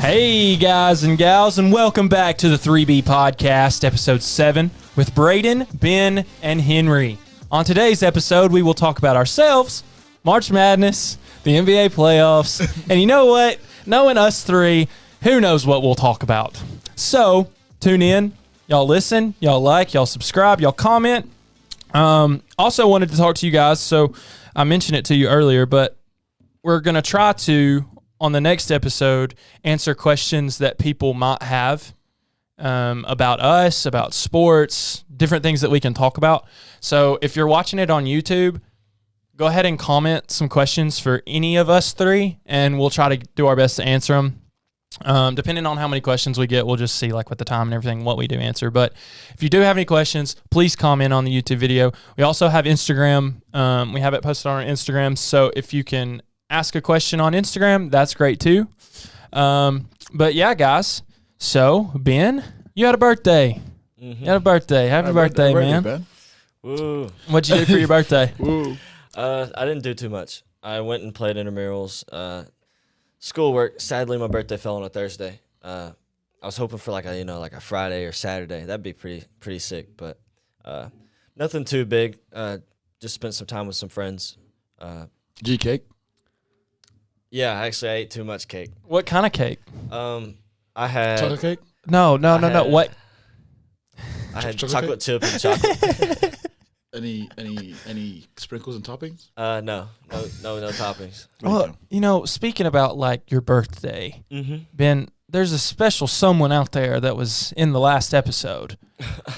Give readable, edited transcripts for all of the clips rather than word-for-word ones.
Hey guys and gals, and welcome back to the 3B Podcast, episode 7, with Brayden, Ben, and Henry. On today's episode, we will talk about ourselves, March Madness, the NBA playoffs, and you know what? Knowing us three, who knows what we'll talk about. So, tune in, y'all listen, y'all like, y'all subscribe, y'all comment. Also wanted to talk to you guys, so I mentioned it to you earlier, but we're going to try to, on the next episode, answer questions that people might have about us, about sports, different things that we can talk about. So if you're watching it on YouTube, go ahead and comment some questions for any of us three, and we'll try to do our best to answer them. Depending on how many questions we get, we'll just see, like, with the time and everything, what we do answer. But if you do have any questions, please comment on the YouTube video. We also have Instagram. We have it posted on our Instagram. So if you can ask a question on Instagram, that's great too. But yeah, guys. So, Ben, you had a birthday. Mm-hmm. You had a birthday. Happy birthday, man. Ben. Woo. What'd you do for your birthday? Woo. I didn't do too much. I went and played intramurals. Schoolwork. Sadly, my birthday fell on a Thursday. I was hoping for like a Friday or Saturday. That'd be pretty sick, but nothing too big. Just spent some time with some friends. G cake? Yeah, actually, I ate too much cake. What kind of cake? I had chocolate cake. No. What? I had chocolate chip and chocolate. Any sprinkles and toppings? No toppings. Well, speaking about like your birthday, Ben, there's a special someone out there that was in the last episode,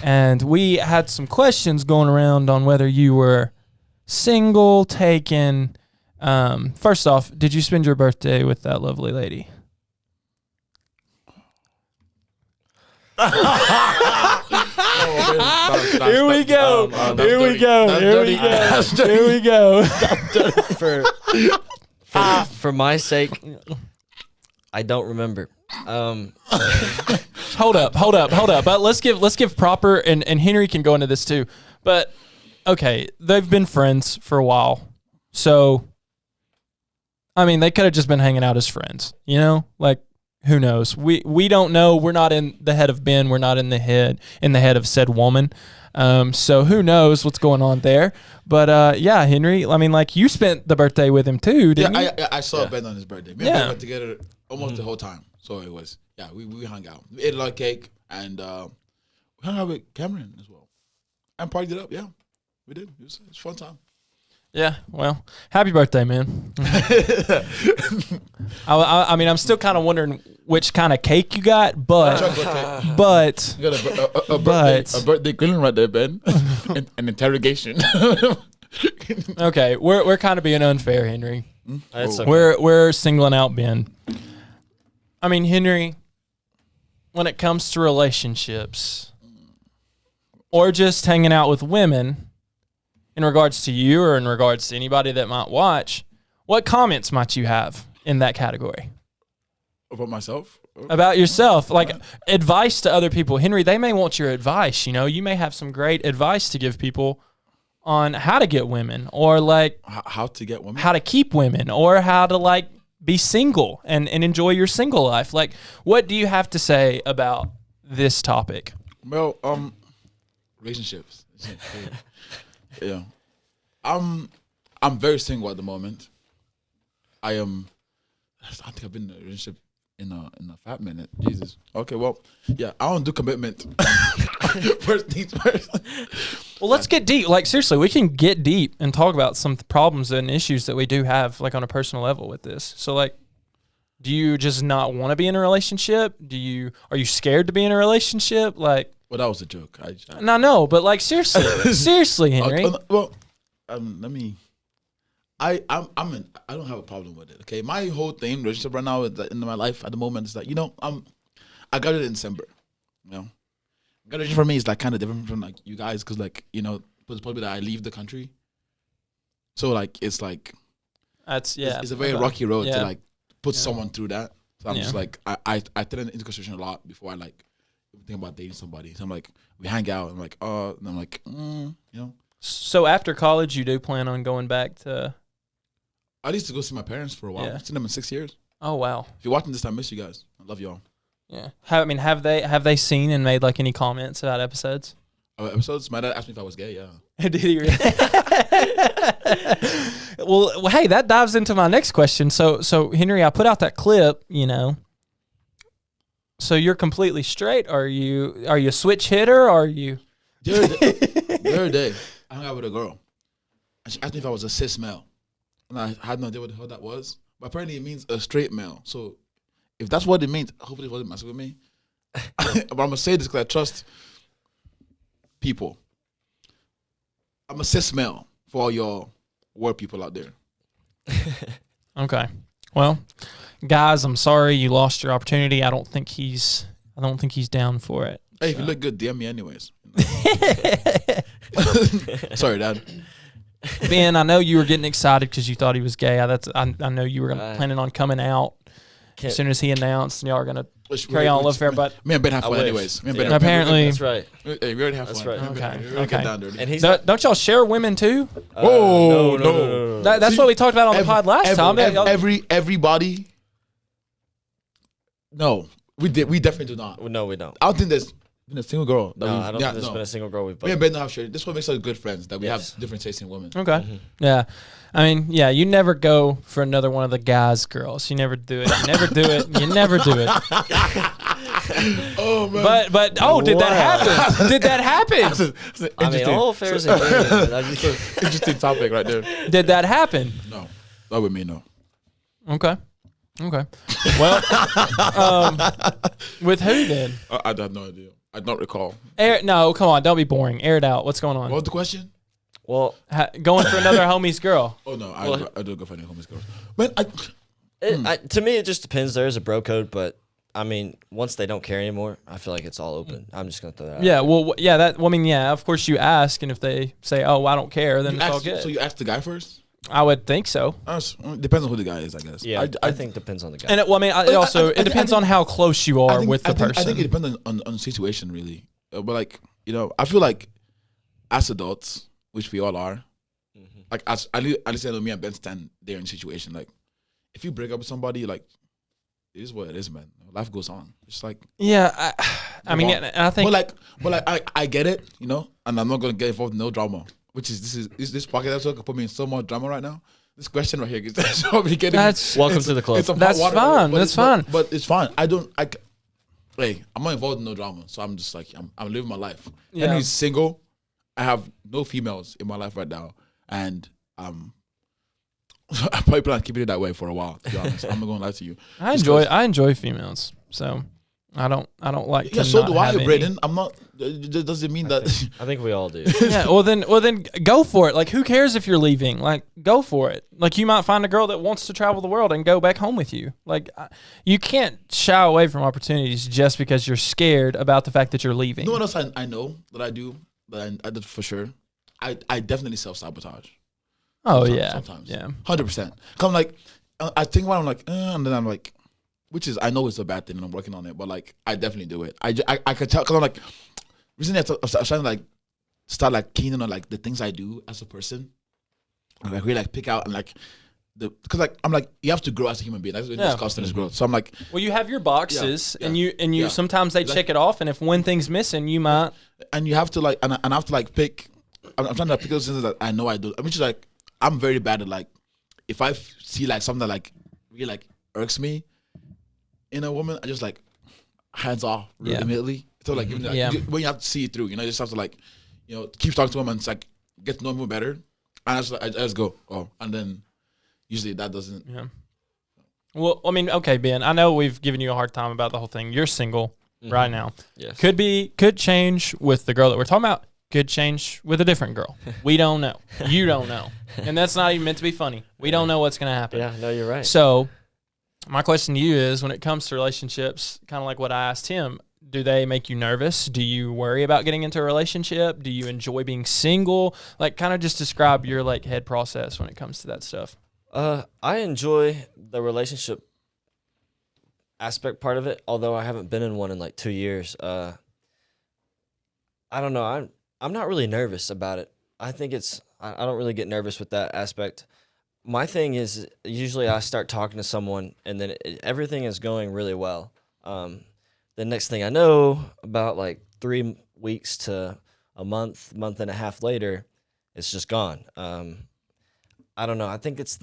and we had some questions going around on whether you were single, taken. First off, did you spend your birthday with that lovely lady? Here we go. For my sake, I don't remember. Hold up. But let's give proper, and Henry can go into this too. But okay, they've been friends for a while, so I mean, they could have just been hanging out as friends, you know? Like, who knows? We don't know. We're not in the head of Ben. We're not in the head of said woman. So who knows what's going on there? But yeah, Henry, I mean, like, you spent the birthday with him too, didn't you? I saw Ben on his birthday. Me and Ben were together almost the whole time. So it was, we hung out. We ate a lot of cake, and we hung out with Cameron as well. And partied it up, yeah. We did. It was a fun time. Yeah, well, happy birthday, man. I mean, I'm still kind of wondering which kind of cake you got, but you got a birthday grilling right there, Ben. An interrogation. Okay, we're kind of being unfair, Henry. That's okay. We're singling out Ben. I mean, Henry, when it comes to relationships or just hanging out with women, in regards to you or in regards to anybody that might watch, what comments might you have in that category? About myself? About yourself. Like, advice to other people. Henry, they may want your advice, you know? You may have some great advice to give people on how to get women, or, like... How to get women? How to keep women, or how to, like, be single and enjoy your single life. Like, what do you have to say about this topic? Well, relationships. Yeah, I'm very single at the moment. I think I've been in a relationship in a fat minute. Jesus. Okay, well, yeah, I don't do commitment. First things first. Well, let's get deep. Like, seriously, we can get deep and talk about some problems and issues that we do have, like, on a personal level with this. So, like, do you just not want to be in a relationship? Are you scared to be in a relationship? Like, well, that was a joke. No, but like, seriously, Henry. Well, let me. I don't have a problem with it. Okay, my whole thing relationship right now is that in my life at the moment is that I got it in December. You know, got it for me is like kind of different from like you guys because like it's probably that I leave the country. So like it's like it's a very rocky road to like put someone through that. So I'm just like I take it into consideration a lot before I like think about dating somebody. So I'm like, we hang out. I'm like, and I'm like, So after college, you do plan on going back to? I used to go see my parents for a while. I've seen them in 6 years. Oh, wow. If you're watching this, I miss you guys. love y'all. Yeah. Have they seen and made like any comments about episodes? Episodes? My dad asked me if I was gay. Yeah. Did he really? Well, hey, that dives into my next question. So Henry, I put out that clip, So you're completely straight? Are you a switch hitter? Or are you? The other day, I hung out with a girl, and she asked me if I was a cis male, and I had no idea what the hell that was. But apparently, it means a straight male. So, if that's what it means, hopefully, it wasn't messing with me. But I'm gonna say this because I trust people. I'm a cis male for all y'all word people out there. Okay. Well, guys, I'm sorry you lost your opportunity. I don't think he's down for it. Hey, if you look good, DM me anyways. Sorry, Dad. Ben, I know you were getting excited because you thought he was gay. I know you were planning on coming out as soon as he announced, and y'all are gonna carry on love fair. But me and Ben have fun anyways. Me and Ben apparently, That's right. Hey, we already have That's fun. right. Okay. Down dirty. And he's don't y'all share women too? No. That's what we talked about on the pod last time. Everybody. No, we definitely do not. No, we don't. I don't think there's been a single girl. That No, I don't think there's been a single girl we've. Me and Ben don't have shared. This is what makes us good friends. That we have different tastes in women. Okay. Yeah. I mean, yeah, you never go for another one of the guys' girls. You never do it. You never do it. You never do it. Oh man. But did that happen? Did that happen? I mean, all affairs and games. Interesting topic right there. Did that happen? No, not with me. No. Okay. Well, with who then? I have no idea. I don't recall. No, come on, don't be boring. Air it out. What's going on? What was the question? Well, going for another homie's girl. Oh no, I do go for any homies girls. Man, to me, it just depends. There is a bro code, but I mean, once they don't care anymore, I feel like it's all open. I'm just gonna throw that out. Yeah, well, yeah, of course you ask, and if they say, "Oh, I don't care," then it's all good. So you asked the guy first? I would think so. Depends on who the guy is, I guess. Yeah, I think depends on the guy. And it depends on how close you are with the person. I think it depends on the situation, really. But like, I feel like as adults, which we all are, like at least I know me and Ben stand there in a situation. Like, if you break up with somebody, like, it is what it is, man. Life goes on. It's like, yeah, I mean, and I think, but I get it, and I'm not gonna get involved in no drama. Which is this podcast episode could put me in so much drama right now. This question right here gets welcome to the club. That's fine. That's fine. But it's fine. Hey, I'm not involved in no drama, so I'm just like I'm living my life. Yeah. And he's single. I have no females in my life right now, and I probably plan on keeping it that way for a while. To be honest, I'm not gonna lie to you. I enjoy females, so I don't like. Yeah, so do I, Brayden. I'm not. Doesn't mean that. I think we all do. Yeah. Well then, go for it. Like, who cares if you're leaving? Like, go for it. Like, you might find a girl that wants to travel the world and go back home with you. Like, you can't shy away from opportunities just because you're scared about the fact that you're leaving. You know what else I know that I do? That I did for sure. I definitely self-sabotage. Oh, yeah. Sometimes. Yeah. 100%. Come like, I think about it, I'm like, and then I'm like, which is, I know it's a bad thing and I'm working on it, but like, I definitely do it. I could tell, because I'm like, recently I was trying to like, start like keening on like the things I do as a person. And like really like pick out and like, because like, I'm like, you have to grow as a human being. That's constant growth. So I'm like, well, you have your boxes and you sometimes they check it off. And if one thing's missing, you might. And you have to like, and I have to like pick, I'm trying to pick those things that I know I do. I mean, just like, I'm very bad at like, if I see like something that like really like irks me in a woman, I just like hands off immediately. So like, even, like when you have to see it through, you just have to like, keep talking to them and it's like get to know them better. And I just go, and then usually that doesn't. Yeah. Well, I mean, okay, Ben, I know we've given you a hard time about the whole thing. You're single right now. Yes. Could change with the girl that we're talking about. Could change with a different girl. We don't know. You don't know. And that's not even meant to be funny. We don't know what's going to happen. Yeah, no, you're right. So my question to you is, when it comes to relationships, kind of like what I asked him, do they make you nervous? Do you worry about getting into a relationship? Do you enjoy being single? Like, kind of just describe your like head process when it comes to that stuff. I enjoy the relationship aspect part of it, although I haven't been in one in like 2 years. I don't know. I'm not really nervous about it. I think I don't really get nervous with that aspect. My thing is usually I start talking to someone and then everything is going really well. The next thing I know, about like 3 weeks to a month and a half later, it's just gone. I don't know. I think it's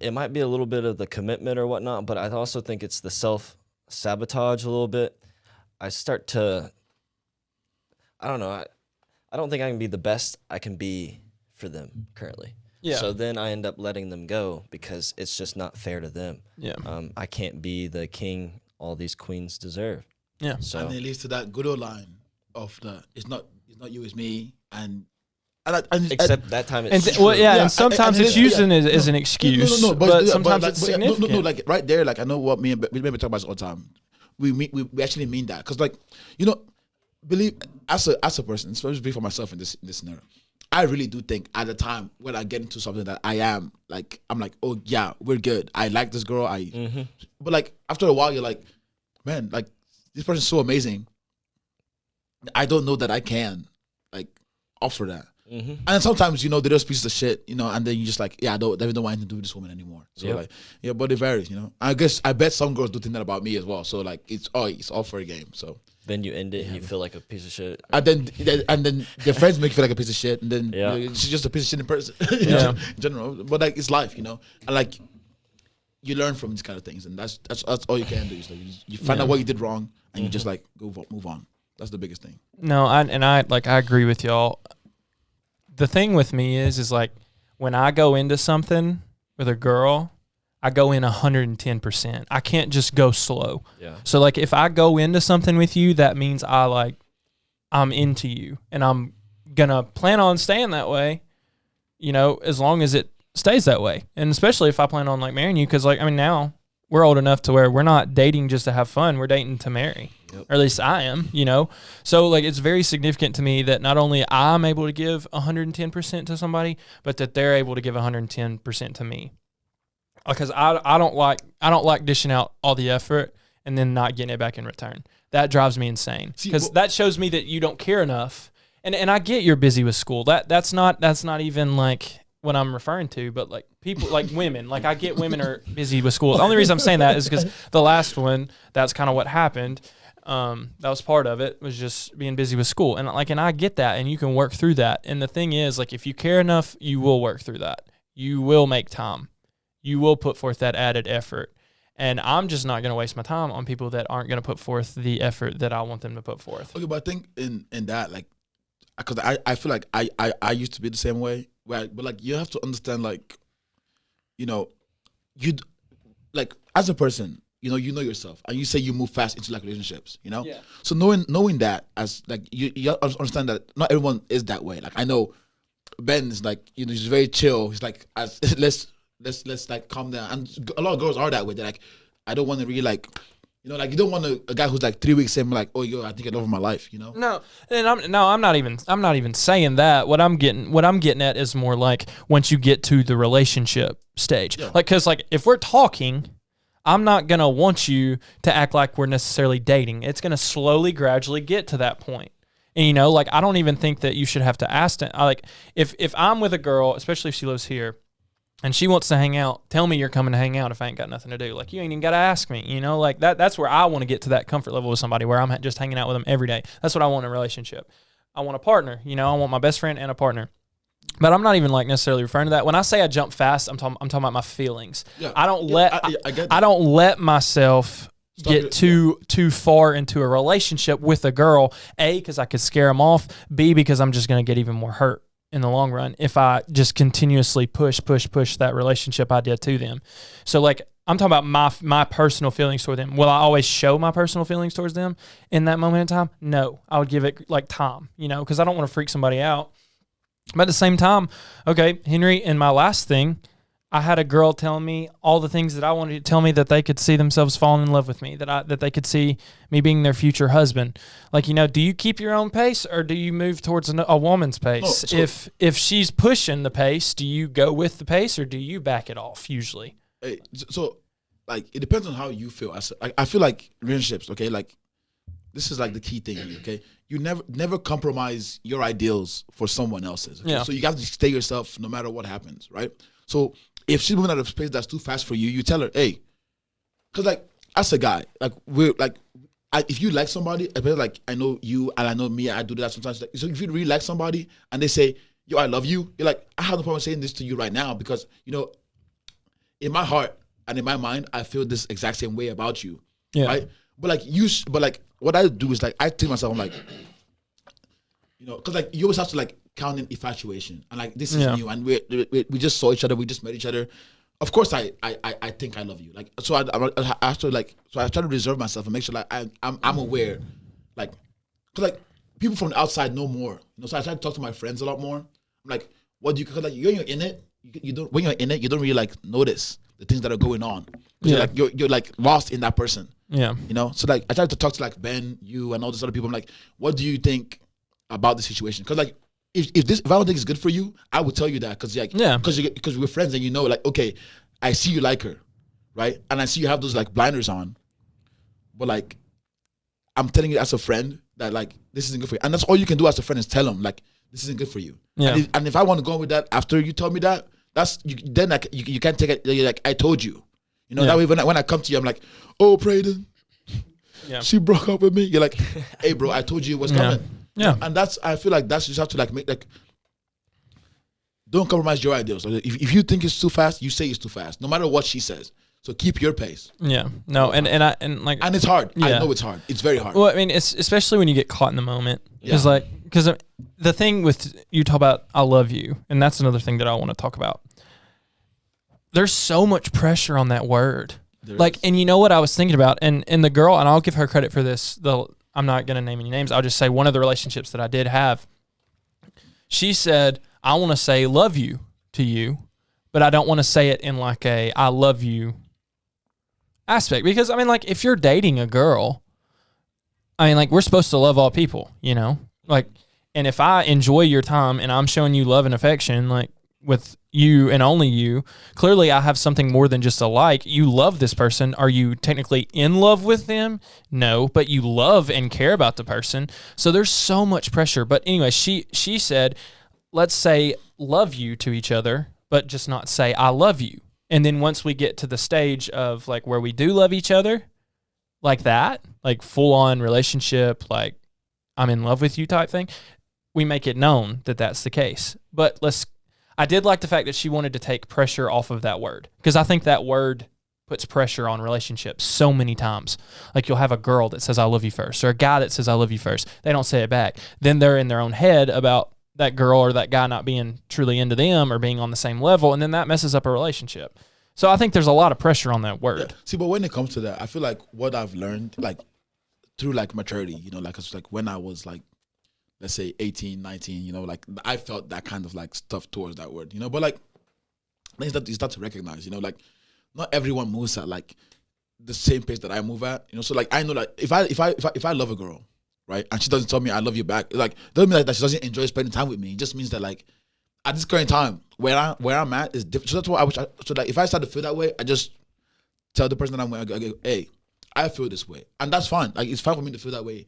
it might be a little bit of the commitment or whatnot, but I also think it's the self-sabotage a little bit. I start to, I don't know. I don't think I can be the best I can be for them currently. Yeah. So then I end up letting them go because it's just not fair to them. Yeah. I can't be the king all these queens deserve. Yeah. So And it leads to that good old line of it's not you, it's me, and except that time And it's well, true. yeah, and sometimes it's used as an excuse. No, but sometimes it's significant. No, like right there, like I know what we maybe talk about this all the time. We actually mean that because, like, believe as a person, especially for myself in this scenario, I really do think at the time when I get into something that I'm like, oh yeah, we're good. I like this girl. But like after a while, you're like, man, like this person's so amazing. I don't know that I can like offer that. And sometimes, they're just pieces of shit, and then you just like, yeah, I don't want anything to do with this woman anymore. So like, yeah, but it varies, I bet some girls do think that about me as well. So like, it's all for a game. So then you end it and you feel like a piece of shit. And then your friends make you feel like a piece of shit, and then she's just a piece of shit in person, in general. But like, it's life, and like, you learn from these kind of things, and that's all you can do. Is like you find out what you did wrong, and you just like move on. That's the biggest thing. No, I agree with y'all. The thing with me is like when I go into something with a girl, I go in 110%. I can't just go slow. Yeah. So like if I go into something with you, that means I'm into you, and I'm gonna plan on staying that way, as long as it stays that way. And especially if I plan on like marrying you, because like now we're old enough to where we're not dating just to have fun. We're dating to marry. Yep. Or at least I am, So like it's very significant to me that not only I'm able to give 110% to somebody, but that they're able to give 110% to me. Because I don't like dishing out all the effort and then not getting it back in return. That drives me insane. Because that shows me that you don't care enough. And I get you're busy with school. That's not even like what I'm referring to, but like people like women, like I get women are busy with school. The only reason I'm saying that is because the last one, that's kind of what happened. That was part of it, was just being busy with school. And I get that, and you can work through that. And the thing is, like, if you care enough, you will work through that. You will make time. You will put forth that added effort. And I'm just not going to waste my time on people that aren't going to put forth the effort that I want them to put forth. Okay, but I think in that, like, because I feel like I used to be the same way, right? But like, you have to understand, like, you like as a person, you know yourself, and you say you move fast into like relationships, Yeah. So knowing that, as like you understand that not everyone is that way. Like I know Ben is like, he's very chill. He's like, let's like calm down. And a lot of girls are that way. They're like, I don't want to really like, like you don't want a guy who's like 3 weeks in, like, oh yo, I think I love my life, No, and I'm not even saying that. What I'm getting at is more like once you get to the relationship stage, like because like if we're talking, I'm not going to want you to act like we're necessarily dating. It's going to slowly, gradually get to that point. And, like, I don't even think that you should have to ask them. Like, if I'm with a girl, especially if she lives here, and she wants to hang out, tell me you're coming to hang out if I ain't got nothing to do. Like, you ain't even got to ask me, like that's where I want to get to that comfort level with somebody where I'm just hanging out with them every day. That's what I want in a relationship. I want a partner, I want my best friend and a partner. But I'm not even like necessarily referring to that. When I say I jump fast, I'm talking about my feelings. Yeah. I don't let myself get too far into a relationship with a girl. A, because I could scare them off. B, because I'm just going to get even more hurt in the long run if I just continuously push that relationship idea to them. So like I'm talking about my personal feelings toward them. Will I always show my personal feelings towards them in that moment in time? No, I would give it like time, because I don't want to freak somebody out. But at the same time, okay, Henry, in my last thing, I had a girl telling me all the things that I wanted to tell me that they could see themselves falling in love with me, that they could see me being their future husband. Like, do you keep your own pace or do you move towards a woman's pace? Oh, if she's pushing the pace, do you go with the pace or do you back it off usually? Hey, so, like, it depends on how you feel. I feel like relationships, okay, like, this is like the key thing, okay? You never compromise your ideals for someone else's. Okay? Yeah. So you got to stay yourself no matter what happens, right? So if she's moving at a pace that's too fast for you, you tell her, hey, because like as a guy, like we're like, if you like somebody, especially like I know you and I know me, I do that sometimes. Like, so if you really like somebody and they say, "Yo, I love you," you're like, I have no problem saying this to you right now because in my heart and in my mind, I feel this exact same way about you, right? But like what I do is like I tell myself, I'm like, because like you always have to like count in infatuation and like this is new and we just saw each other, we just met each other. Of course, I think I love you. Like so, I try to reserve myself and make sure like I'm aware, like, cause like people from the outside know more. So I try to talk to my friends a lot more. I'm like, what do you? Cause like when you're in it, you don't really like notice the things that are going on. You're like lost in that person. Yeah. So like I try to talk to like Ben, you, and all these other people. I'm like, what do you think about the situation? Because like if I don't think it's good for you, I would tell you that. Because like because we're friends and like okay, I see you like her, right? And I see you have those like blinders on, but like I'm telling you as a friend that like this isn't good for you, and that's all you can do as a friend is tell them like this isn't good for you. Yeah. And if I want to go with that after you tell me that, then like you can't take it. You're like I told you. That way when I come to you, I'm like, oh, Brayden, she broke up with me. You're like, hey, bro, I told you it was coming. Yeah. And I feel like that's just have to like make like, don't compromise your ideals. If you think it's too fast, you say it's too fast, no matter what she says. So keep your pace. Yeah. No, and it's hard. I know it's hard. It's very hard. Well, I mean, it's especially when you get caught in the moment. Because the thing with you talk about I love you, and that's another thing that I want to talk about. There's so much pressure on that word. And you know what I was thinking about, and the girl, and I'll give her credit for this. I'm not going to name any names. I'll just say one of the relationships that I did have, she said, I want to say love you to you, but I don't want to say it in like a I love you aspect. Because, I mean, like, if you're dating a girl, I mean, like, we're supposed to love all people, Like, and if I enjoy your time and I'm showing you love and affection, like, with you and only you, clearly I have something more than just a like. You love this person. Are you technically in love with them? No, but you love and care about the person. So there's so much pressure. But anyway, she said, let's say love you to each other, but just not say I love you. And then once we get to the stage of like where we do love each other, like that, like full on relationship, like I'm in love with you type thing, we make it known that that's the case. But I did like the fact that she wanted to take pressure off of that word, because I think that word puts pressure on relationships so many times. Like you'll have a girl that says I love you first, or a guy that says I love you first. They don't say it back. Then they're in their own head about that girl or that guy not being truly into them or being on the same level, and then that messes up a relationship. So I think there's a lot of pressure on that word. Yeah. See, but when it comes to that, I feel like what I've learned, like through like maturity, like it's like when I was like, let's say 18, 19, like I felt that kind of like stuff towards that word, but like then you start to recognize, like not everyone moves at like the same pace that I move at, so like I know that if I love a girl, right, and she doesn't tell me I love you back, like doesn't mean like that she doesn't enjoy spending time with me. It just means that like at this current time where I'm at is different. So that's why so like if I start to feel that way, I just tell the person that I'm with, I go, hey, I feel this way, and that's fine. Like it's fine for me to feel that way.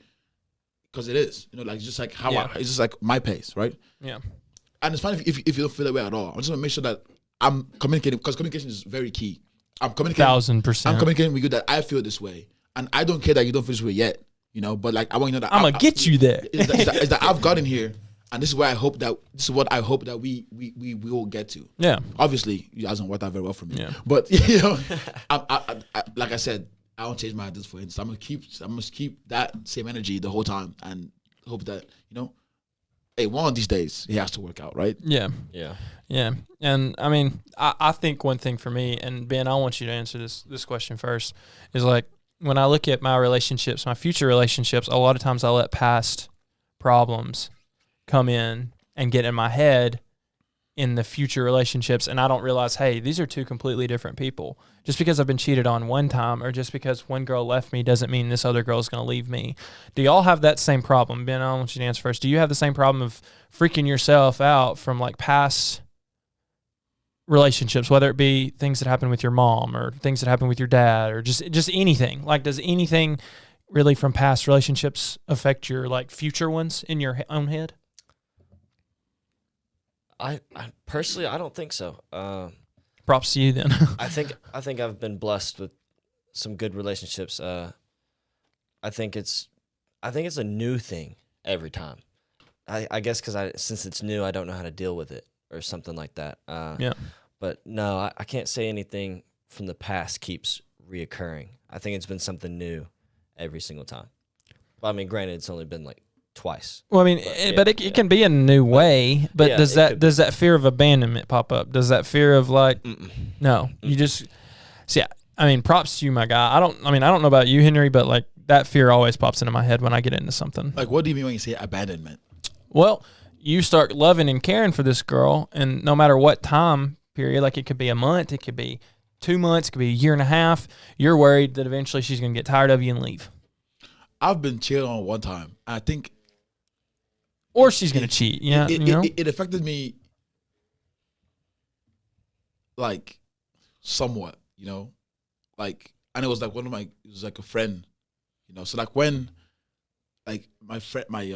Because it is, like it's just like how it's just like my pace, right? Yeah. And it's fine if you don't feel that way at all. I just want to make sure that I'm communicating, because communication is very key. I'm communicating 1,000%. I'm communicating with you that I feel this way, and I don't care that you don't feel this way yet, but like I want you to know that I'm gonna get you there. Is that I've gotten here, and this is what I hope that we will get to. Yeah. Obviously, it hasn't worked out very well for me. Yeah. But I like I said, I don't change my ideas for him. So I'm gonna keep that same energy the whole time and hope that, hey, one of these days it has to work out, right? Yeah. Yeah. Yeah. And I mean, I think one thing for me, and Ben, I want you to answer this question first, is like when I look at my relationships, my future relationships, a lot of times I let past problems come in and get in my head in the future relationships, and I don't realize, hey, these are two completely different people. Just because I've been cheated on one time, or just because one girl left me, doesn't mean this other girl is going to leave me. Do y'all have that same problem? Ben, I want you to answer first. Do you have the same problem of freaking yourself out from like past relationships, whether it be things that happen with your mom or things that happen with your dad, or just anything? Like, does anything really from past relationships affect your like future ones in your own head? I personally, I don't think so. Props to you then. I think I've been blessed with some good relationships. I think it's a new thing every time. I guess because since it's new, I don't know how to deal with it or something like that. Yeah. But no, I can't say anything from the past keeps reoccurring. I think it's been something new every single time. But I mean, granted, it's only been like twice. Well, I mean, it can be in a new way. But yeah, does that fear of abandonment pop up? Does that fear of like, no, you just see? I mean, props to you, my guy. I don't know about you, Henry, but like that fear always pops into my head when I get into something. Like, what do you mean when you say abandonment? Well, you start loving and caring for this girl, and no matter what time period, like it could be a month, it could be 2 months, it could be a year and a half, you're worried that eventually she's going to get tired of you and leave. I've been cheated on one time. I think. Or she's going to cheat. Yeah, it affected me, like, somewhat, like, and it was like it was like a friend, so like when, like my friend, like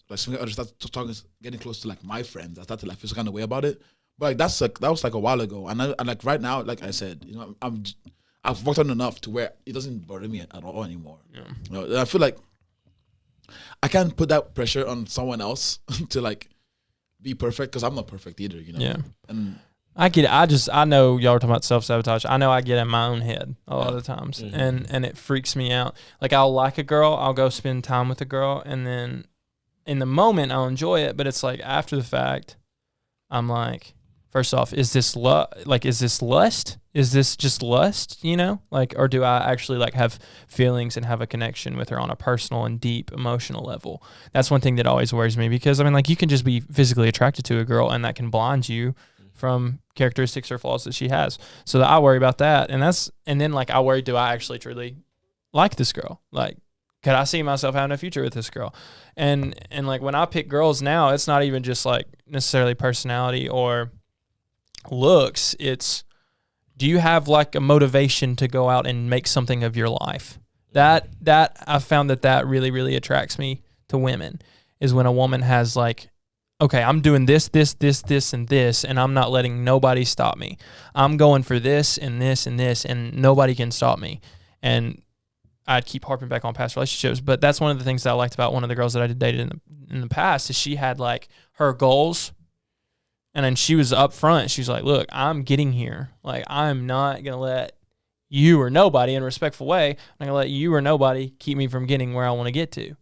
I started talking, getting close to like my friends, I started to like feel some kind of way about it. But like that was like a while ago, and like right now, like I said, I've worked on enough to where it doesn't bother me at all anymore. Yeah. And I feel like I can't put that pressure on someone else to like be perfect because I'm not perfect either. Yeah. And I get it. I know y'all are talking about self-sabotage. I know I get in my own head a lot of times, and it freaks me out. Like I'll like a girl, I'll go spend time with a girl, and then in the moment I'll enjoy it, but it's like after the fact, I'm like, first off, is this lust? Is this just lust, Like, or do I actually like have feelings and have a connection with her on a personal and deep emotional level? That's one thing that always worries me because I mean, like you can just be physically attracted to a girl and that can blind you from characteristics or flaws that she has. So I worry about that. And then like I worry, do I actually truly like this girl? Like, could I see myself having a future with this girl? And like when I pick girls now, it's not even just like necessarily personality or looks. It's, do you have like a motivation to go out and make something of your life? That I found that really, really attracts me to women is when a woman has like, okay, I'm doing this, and this, and I'm not letting nobody stop me. I'm going for this and this and this, and nobody can stop me. And I'd keep harping back on past relationships, but that's one of the things that I liked about one of the girls that I dated in the past is she had like her goals, and then she was up front. She's like, look, I'm getting here. Like, I'm not going to let you or nobody, in a respectful way, I'm not going to let you or nobody keep me from getting where I want to get to,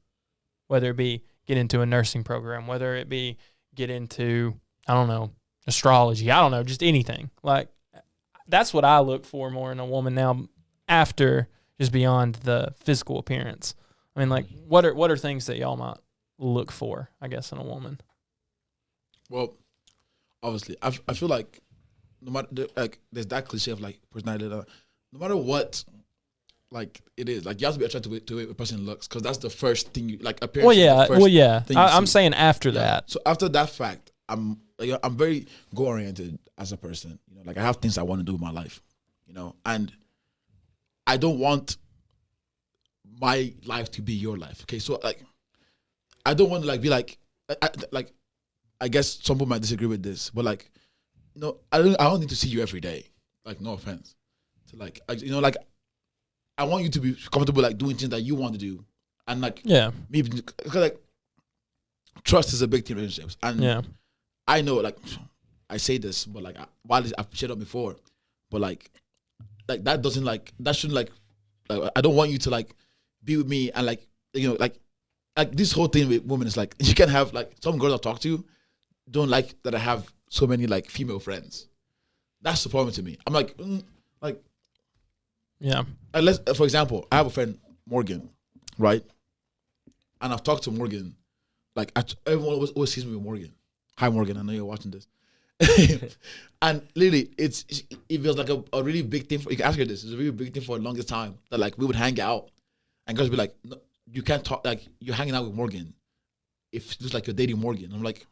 whether it be get into a nursing program, whether it be get into, I don't know, astrology, I don't know, just anything. Like, that's what I look for more in a woman now after just beyond the physical appearance. I mean, like, what are things that y'all might look for, I guess, in a woman? Well, obviously, I feel like no matter like there's that cliche of like personality, no matter what, like it is, like you have to be attracted to a person looks because that's the first thing you like appearance. Well, yeah. I'm saying after that. So after that fact, I'm very goal oriented as a person. Like I have things I want to do in my life, and I don't want my life to be your life. Okay, so like I don't want to like be like I guess some people might disagree with this, but like, I don't need to see you every day. Like, no offense. So like, like, I want you to be comfortable, like doing things that you want to do, and like, maybe because like, trust is a big thing in relationships, and I know like, I say this, but like, while I've shared up before, but like that doesn't like that shouldn't like I don't want you to like be with me and like like this whole thing with women is like you can have like some girls I talk to don't like that I have so many like female friends. That's the problem to me. I'm like, Unless, for example, I have a friend Morgan, right? And I've talked to Morgan, like everyone always sees me with Morgan. Hi Morgan, I know you're watching this. And literally, it feels like a really big thing. You can ask her this. It's a really big thing for the longest time that like we would hang out, and girls would be like, no, you can't talk like you're hanging out with Morgan. If it's like you're dating Morgan, I'm like.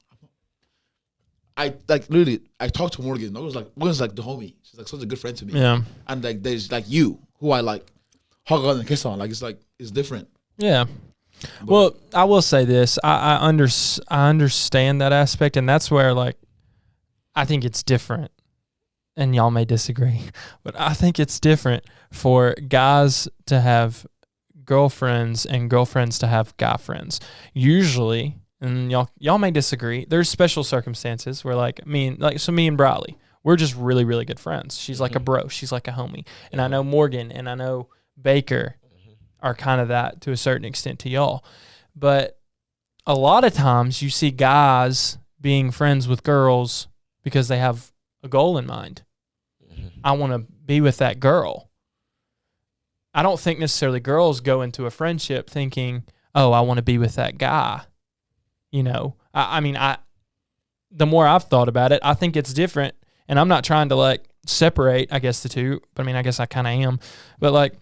I like literally. I talked to Morgan. Morgan's like the homie. She's like such a good friend to me. Yeah. And like there's like you who I like hug on and kiss on. Like it's different. Yeah. But, well, I will say this. I understand that aspect, and that's where like I think it's different and y'all may disagree, but I think it's different for guys to have girlfriends and girlfriends to have guy friends. Usually, and y'all may disagree, there's special circumstances where me and Briley, we're just really, really good friends. She's like a bro. She's like a homie. And I know Morgan and I know Baker are kind of that to a certain extent to y'all. But a lot of times you see guys being friends with girls because they have a goal in mind. I want to be with that girl. I don't think necessarily girls go into a friendship thinking, oh, I want to be with that guy. You know, the more I've thought about it, I think it's different. And I'm not trying to separate, I guess, the two, but I guess I kind of am. But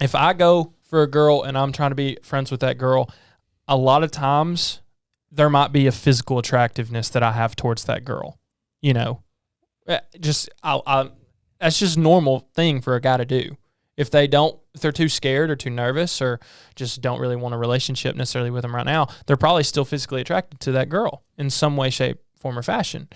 if I go for a girl and I'm trying to be friends with that girl, a lot of times there might be a physical attractiveness that I have towards that girl. You know, that's just a normal thing for a guy to do. If they're too scared or too nervous or just don't really want a relationship necessarily with them right now, they're probably still physically attracted to that girl in some way, shape, form, or fashion.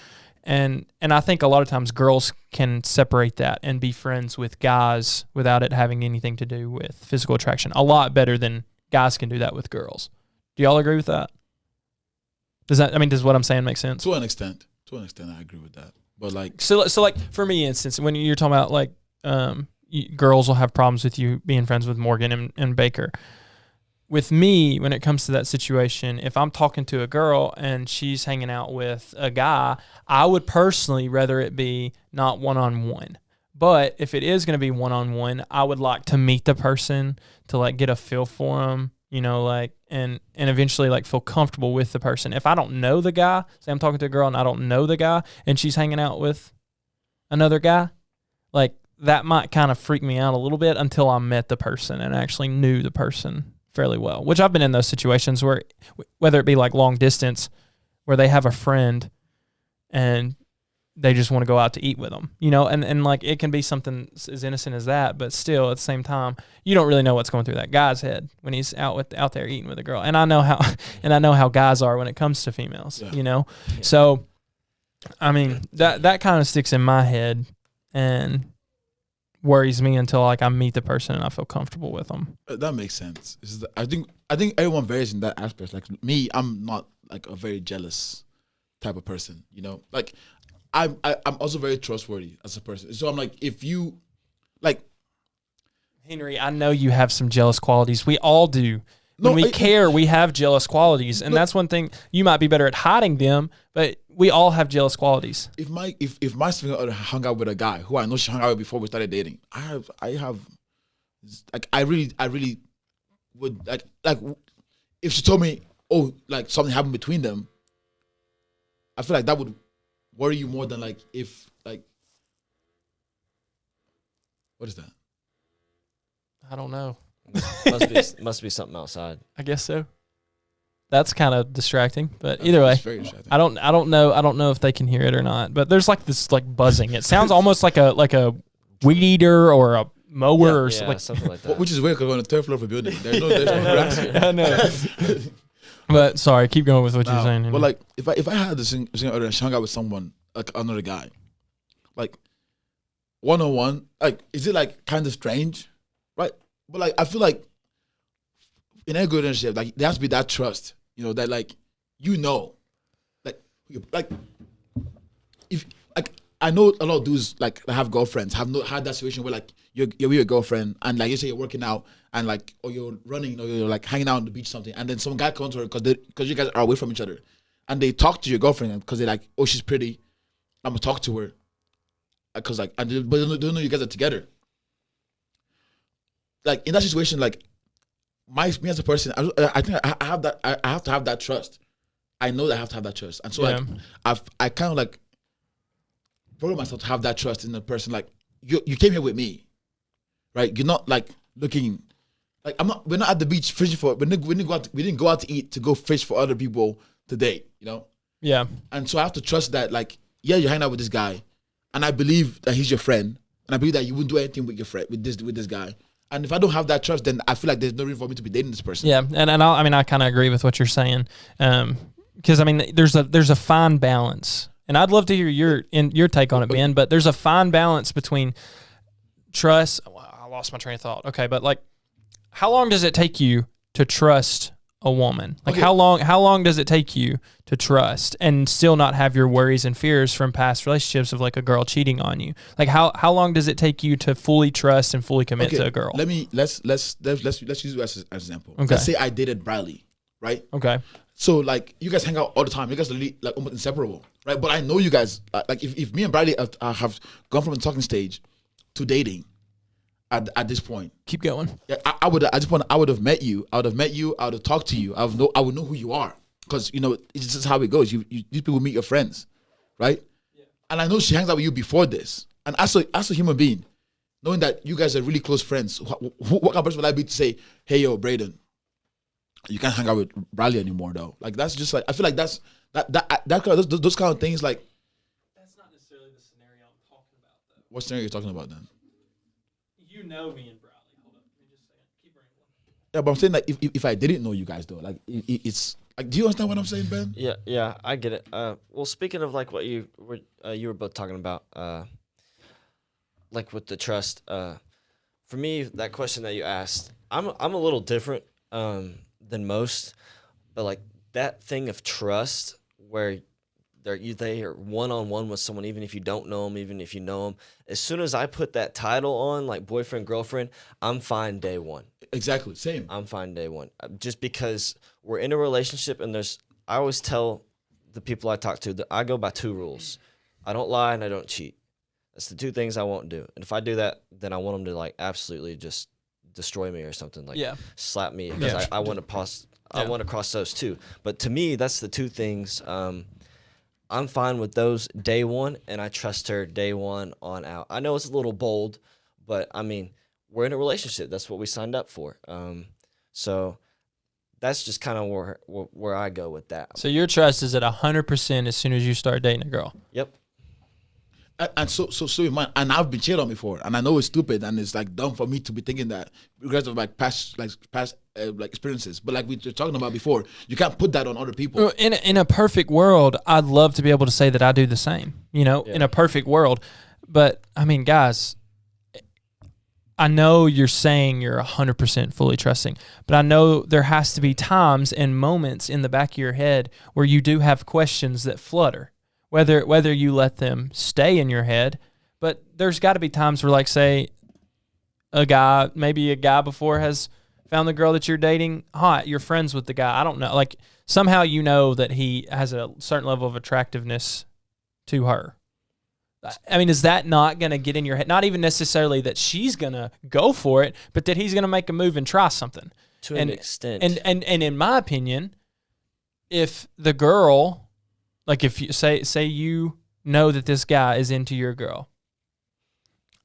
And I think a lot of times girls can separate that and be friends with guys without it having anything to do with physical attraction a lot better than guys can do that with girls. Do y'all agree with that? Does what I'm saying make sense? To an extent, I agree with that. But so for me, instance, when you're talking about girls will have problems with you being friends with Morgan and Baker. With me, when it comes to that situation, if I'm talking to a girl and she's hanging out with a guy, I would personally rather it be not one-on-one. But if it is going to be one-on-one, I would like to meet the person to get a feel for them, and eventually feel comfortable with the person. If I don't know the guy, say I'm talking to a girl and I don't know the guy and she's hanging out with another guy, that might kind of freak me out a little bit until I met the person and actually knew the person fairly well, which I've been in those situations where, whether it be long distance, where they have a friend and they just want to go out to eat with them, and it can be something as innocent as that, but still at the same time, you don't really know what's going through that guy's head when he's out there eating with a girl. And I know how guys are when it comes to females, Yeah. So, that kind of sticks in my head and worries me until I meet the person and I feel comfortable with them. That makes sense. I think everyone varies in that aspect. Me, I'm not a very jealous type of person. I'm also very trustworthy as a person. So I'm if you Henry, I know you have some jealous qualities. We all do. When we care, we have jealous qualities, and that's one thing. You might be better at hiding them, but we all have jealous qualities. If my significant other hung out with a guy who I know she hung out with before we started dating, I really would if she told me, oh, something happened between them, I feel that would worry you more than if what is that? I don't know. Must be something outside. I guess so. That's kind of distracting, but either way, very distracting. I don't know if they can hear it or not. But there's this buzzing. It sounds almost like a weed eater or a mower or something like that. Which is weird because we're on the third floor of a building. There's no grass here. I know. But sorry, keep going with what you're saying. But if I had this other and hung out with someone another guy, one-on-one, is it kind of strange, right? But I feel in a good relationship, there has to be that trust, that if I know a lot of dudes that have girlfriends have not had that situation where you're with your girlfriend and you say you're working out and or you're running or you're hanging out on the beach or something, and then some guy comes to her because you guys are away from each other, and they talk to your girlfriend because they're oh, she's pretty, I'm gonna talk to her because but they don't know you guys are together. In that situation, me as a person, I think I have that. I have to have that trust. I know that I have to have that trust, and so I kind of program myself to have that trust in the person. You came here with me, right? You're not looking I'm not. We're not at the beach fishing for. We didn't go out to eat to go fish for other people to date. Yeah. And so I have to trust that you're hanging out with this guy, and I believe that he's your friend, and I believe that you wouldn't do anything with your friend with this guy. And if I don't have that trust, then I feel there's no reason for me to be dating this person. Yeah, and I kind of agree with what you're saying, because there's a fine balance, and I'd love to hear your take on it, Ben, but there's a fine balance between trust. I lost my train of thought. Okay, but like, how long does it take you to trust a woman? Like, how long does it take you to trust and still not have your worries and fears from past relationships of like a girl cheating on you? Like, how long does it take you to fully trust and fully commit to a girl? Let's use you as an example. Okay. Let's say I dated Bradley, right? Okay. So like you guys hang out all the time. You guys are like almost inseparable, right? But I know you guys like if me and Bradley have gone from the talking stage to dating at this point. Keep going. Yeah, I would have met you. I would have talked to you. I would know who you are because it's just how it goes. These people meet your friends, right? Yeah. And I know she hangs out with you before this. And as a human being, knowing that you guys are really close friends, what kind of person would I be to say, hey yo, Brayden, you can't hang out with Bradley anymore though? Like that's just like I feel like that's those kind of things like. That's not necessarily the scenario I'm talking about though. What scenario are you talking about then? You know me and Bradley. Hold up, let me just say it. Keep rambling. Yeah, but I'm saying like if I didn't know you guys though, like it's like, do you understand what I'm saying, Ben? Yeah, I get it. Well, speaking of like what you were both talking about, like with the trust, for me that question that you asked, I'm a little different than most, but like that thing of trust where they are one-on-one with someone, even if you don't know them, even if you know them. As soon as I put that title on, like boyfriend, girlfriend, I'm fine day one. Exactly, same. I'm fine day one. Just because we're in a relationship and I always tell the people I talk to that I go by 2 rules. I don't lie and I don't cheat. That's the 2 things I won't do. And if I do that, then I want them to like absolutely just destroy me or something, like slap me, because I want to cross those 2. But to me, that's the 2 things. I'm fine with those day one, and I trust her day one on out. I know it's a little bold, but I mean, we're in a relationship. That's what we signed up for. So that's just kind of where I go with that. So your trust is at 100% as soon as you start dating a girl. Yep. And so in mind, and I've been cheated on before, and I know it's stupid and it's like dumb for me to be thinking that because of like past experiences. But like we were talking about before, you can't put that on other people. In a perfect world, I'd love to be able to say that I do the same. In a perfect world, but I mean, guys, I know you're saying you're 100% fully trusting, but I know there has to be times and moments in the back of your head where you do have questions that flutter. Whether you let them stay in your head, but there's got to be times where, like, say, maybe a guy before has found the girl that you're dating hot, you're friends with the guy, I don't know, like, somehow you know that he has a certain level of attractiveness to her. I mean, is that not going to get in your head? Not even necessarily that she's going to go for it, but that he's going to make a move and try something. To an extent. And in my opinion, if the girl... Like if you say you know that this guy is into your girl,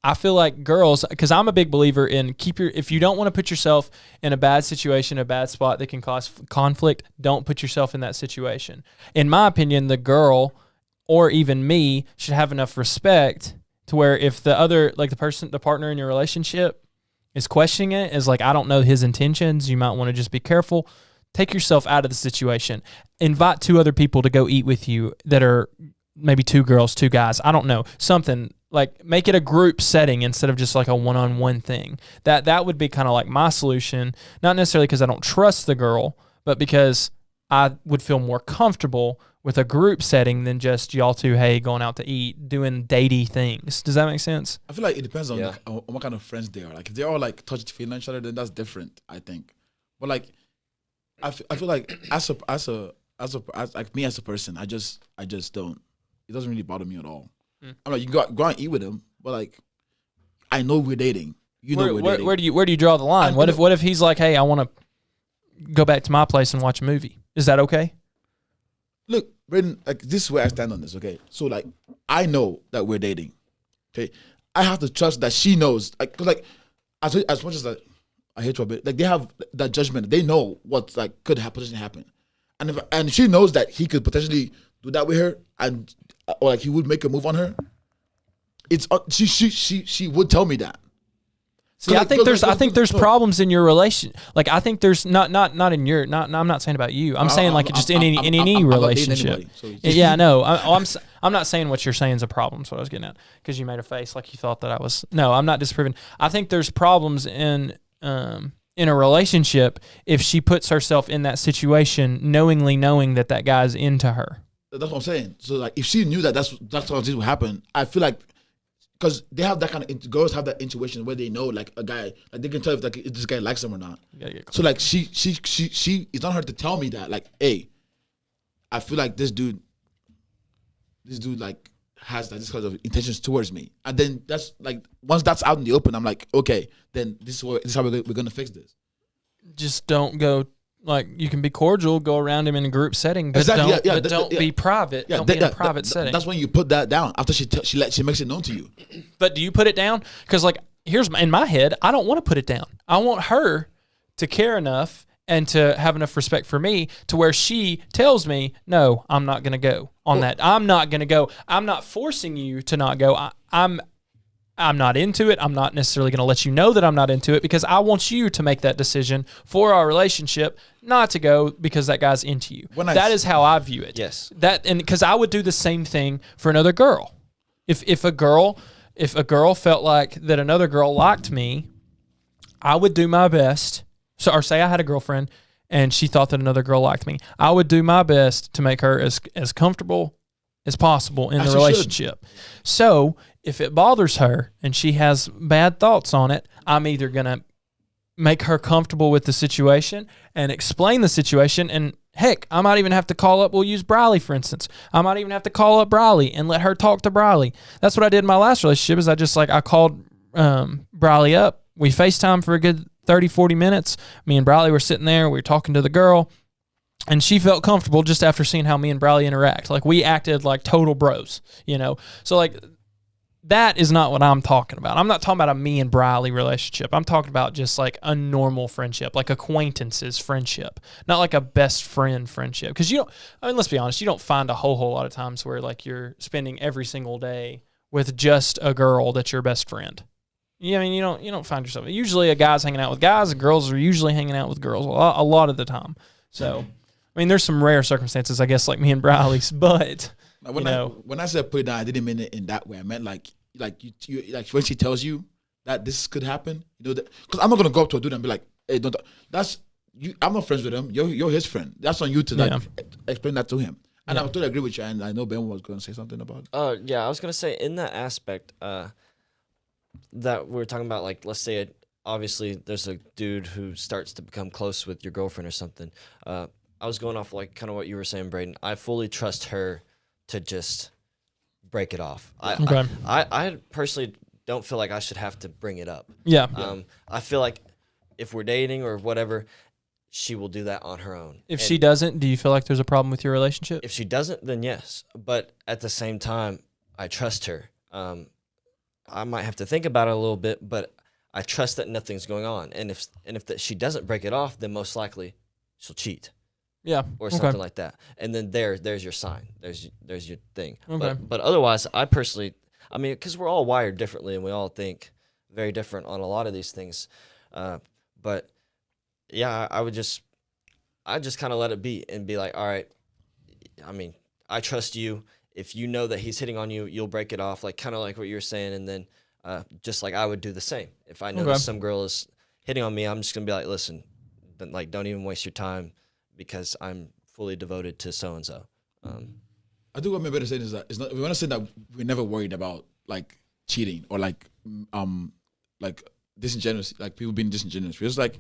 I feel like girls, because I'm a big believer in if you don't want to put yourself in a bad situation, a bad spot that can cause conflict, don't put yourself in that situation. In my opinion, the girl or even me should have enough respect to where if the other, like the partner in your relationship is questioning it, is like, I don't know his intentions, you might want to just be careful. Take yourself out of the situation. Invite 2 other people to go eat with you that are maybe 2 girls, 2 guys. I don't know. Something like make it a group setting instead of just like a one-on-one thing. That would be kind of like my solution. Not necessarily because I don't trust the girl, but because I would feel more comfortable with a group setting than just y'all 2, hey, going out to eat, doing datey things. Does that make sense? I feel like it depends on what kind of friends they are. Like if they're all like touchy-feely each other, then that's different, I think. But like I feel like as me as a person, I just don't. It doesn't really bother me at all. I'm like, you go out and eat with him, but like, I know we're dating. We're dating. Where do you draw the line? What if he's like, hey, I want to go back to my place and watch a movie? Is that okay? Look, Brayden, like this is where I stand on this. Okay, so like, I know that we're dating. Okay, I have to trust that she knows. Like, cause like, as much as that. I hate you a bit. Like they have that judgment. They know what like could potentially happen, and she knows that he could potentially do that with her, or like he would make a move on her. It's she would tell me that. See, I think there's problems in your relation. Like, I think there's not in your I'm not saying about you. I'm saying like just in any relationship. Yeah, I know. I'm not saying what you're saying is a problem. That's what I was getting at, because you made a face like you thought that I was. No, I'm not disproving. I think there's problems in a relationship if she puts herself in that situation knowingly knowing that guy's into her. That's what I'm saying. So like, if she knew that that's what this would happen, I feel like. Because they have that kind of girls have that intuition where they know like a guy, like they can tell if like if this guy likes them or not. So like she it's not her to tell me that like, hey, I feel like this dude like has like this kind of intentions towards me, and then that's like once that's out in the open, I'm like, okay, then this is how we're gonna fix this. Just don't go. Like, you can be cordial, go around him in a group setting, but exactly, don't be private. Don't be in a private setting. That's when you put that down after she makes it known to you. But do you put it down? Because like, in my head, I don't want to put it down. I want her to care enough and to have enough respect for me to where she tells me, no, I'm not going to go on that. I'm not going to go. I'm not forcing you to not go. I'm not into it. I'm not necessarily going to let you know that I'm not into it, because I want you to make that decision for our relationship not to go because that guy's into you. That is how I view it. Yes. And because I would do the same thing for another girl. If a girl felt like that another girl liked me, I would do my best. Or say I had a girlfriend and she thought that another girl liked me. I would do my best to make her as comfortable as possible in the relationship. So if it bothers her and she has bad thoughts on it, I'm either going to make her comfortable with the situation and explain the situation. And heck, I might even have to call up, we'll use Briley, for instance. I might even have to call up Briley and let her talk to Briley. That's what I did in my last relationship, is I called Briley up. We FaceTimed for a good 30, 40 minutes. Me and Briley were sitting there. We were talking to the girl. And she felt comfortable just after seeing how me and Briley interact. Like, we acted like total bros, you know? So, like, that is not what I'm talking about. I'm not talking about a me and Briley relationship. I'm talking about just, like, a normal friendship, like acquaintances friendship, not like a best friend friendship. Because let's be honest, you don't find a whole lot of times where, like, you're spending every single day with just a girl that's your best friend. Yeah, I mean, you don't find yourself. Usually a guy's hanging out with guys, and girls are usually hanging out with girls a lot of the time. So, I mean, there's some rare circumstances, I guess, like me and Briley's, but when I said put it down, I didn't mean it in that way. I meant like you like when she tells you that this could happen, you know, that because I'm not gonna go up to a dude and be like, hey, don't. That's you. I'm not friends with him. You're his friend. That's on you to explain that to him. And I totally agree with you. And I know Ben was going to say something about it. Yeah, I was gonna say in that aspect, that we're talking about, like, let's say obviously there's a dude who starts to become close with your girlfriend or something. I was going off like kind of what you were saying, Brayden. I fully trust her to just break it off. I personally don't feel like I should have to bring it up. Yeah. I feel like if we're dating or whatever, she will do that on her own. If she doesn't, do you feel like there's a problem with your relationship? If she doesn't, then yes. But at the same time, I trust her. I might have to think about it a little bit, but I trust that nothing's going on. And if she doesn't break it off, then most likely she'll cheat. Yeah. Or something like that. And then there's your sign. There's your thing. Okay. But otherwise, I personally, I mean, because we're all wired differently and we all think very different on a lot of these things. But yeah, I just kind of let it be and be like, all right, I mean, I trust you. If you know that he's hitting on you, you'll break it off, like kind of like what you were saying. And then just like I would do the same. If I know that some girl is hitting on me, I'm just going to be like, listen, like, don't even waste your time because I'm fully devoted to so-and-so. I think what maybe to say is that we want to say that we're never worried about like cheating or like disingenuous, like people being disingenuous. It's like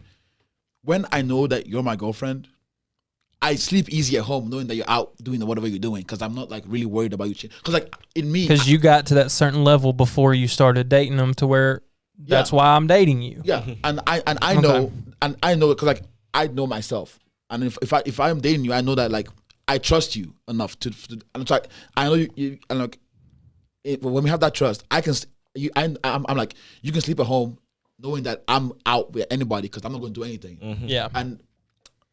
when I know that you're my girlfriend, I sleep easy at home knowing that you're out doing whatever you're doing because I'm not like really worried about you cheating. Because like in me, because you got to that certain level before you started dating them to where that's why I'm dating you. Yeah, and I know because like I know myself, and if I'm dating you, I know that like I trust you enough to and so I know you and like when we have that trust, I'm like you can sleep at home knowing that I'm out with anybody because I'm not going to do anything. Mm-hmm. Yeah, and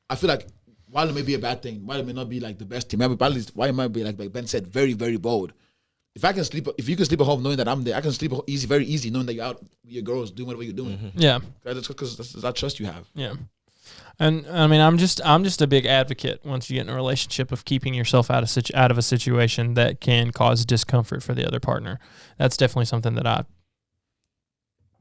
I feel like while it may be a bad thing, while it may not be like the best thing, maybe why it might be like Ben said, very very bold. if you can sleep at home knowing that I'm there, I can sleep very easy knowing that you're out with your girls doing whatever you're doing. Yeah. That's because that's that trust you have. Yeah. And I mean, I'm just a big advocate once you get in a relationship of keeping yourself out of a situation that can cause discomfort for the other partner. That's definitely something that I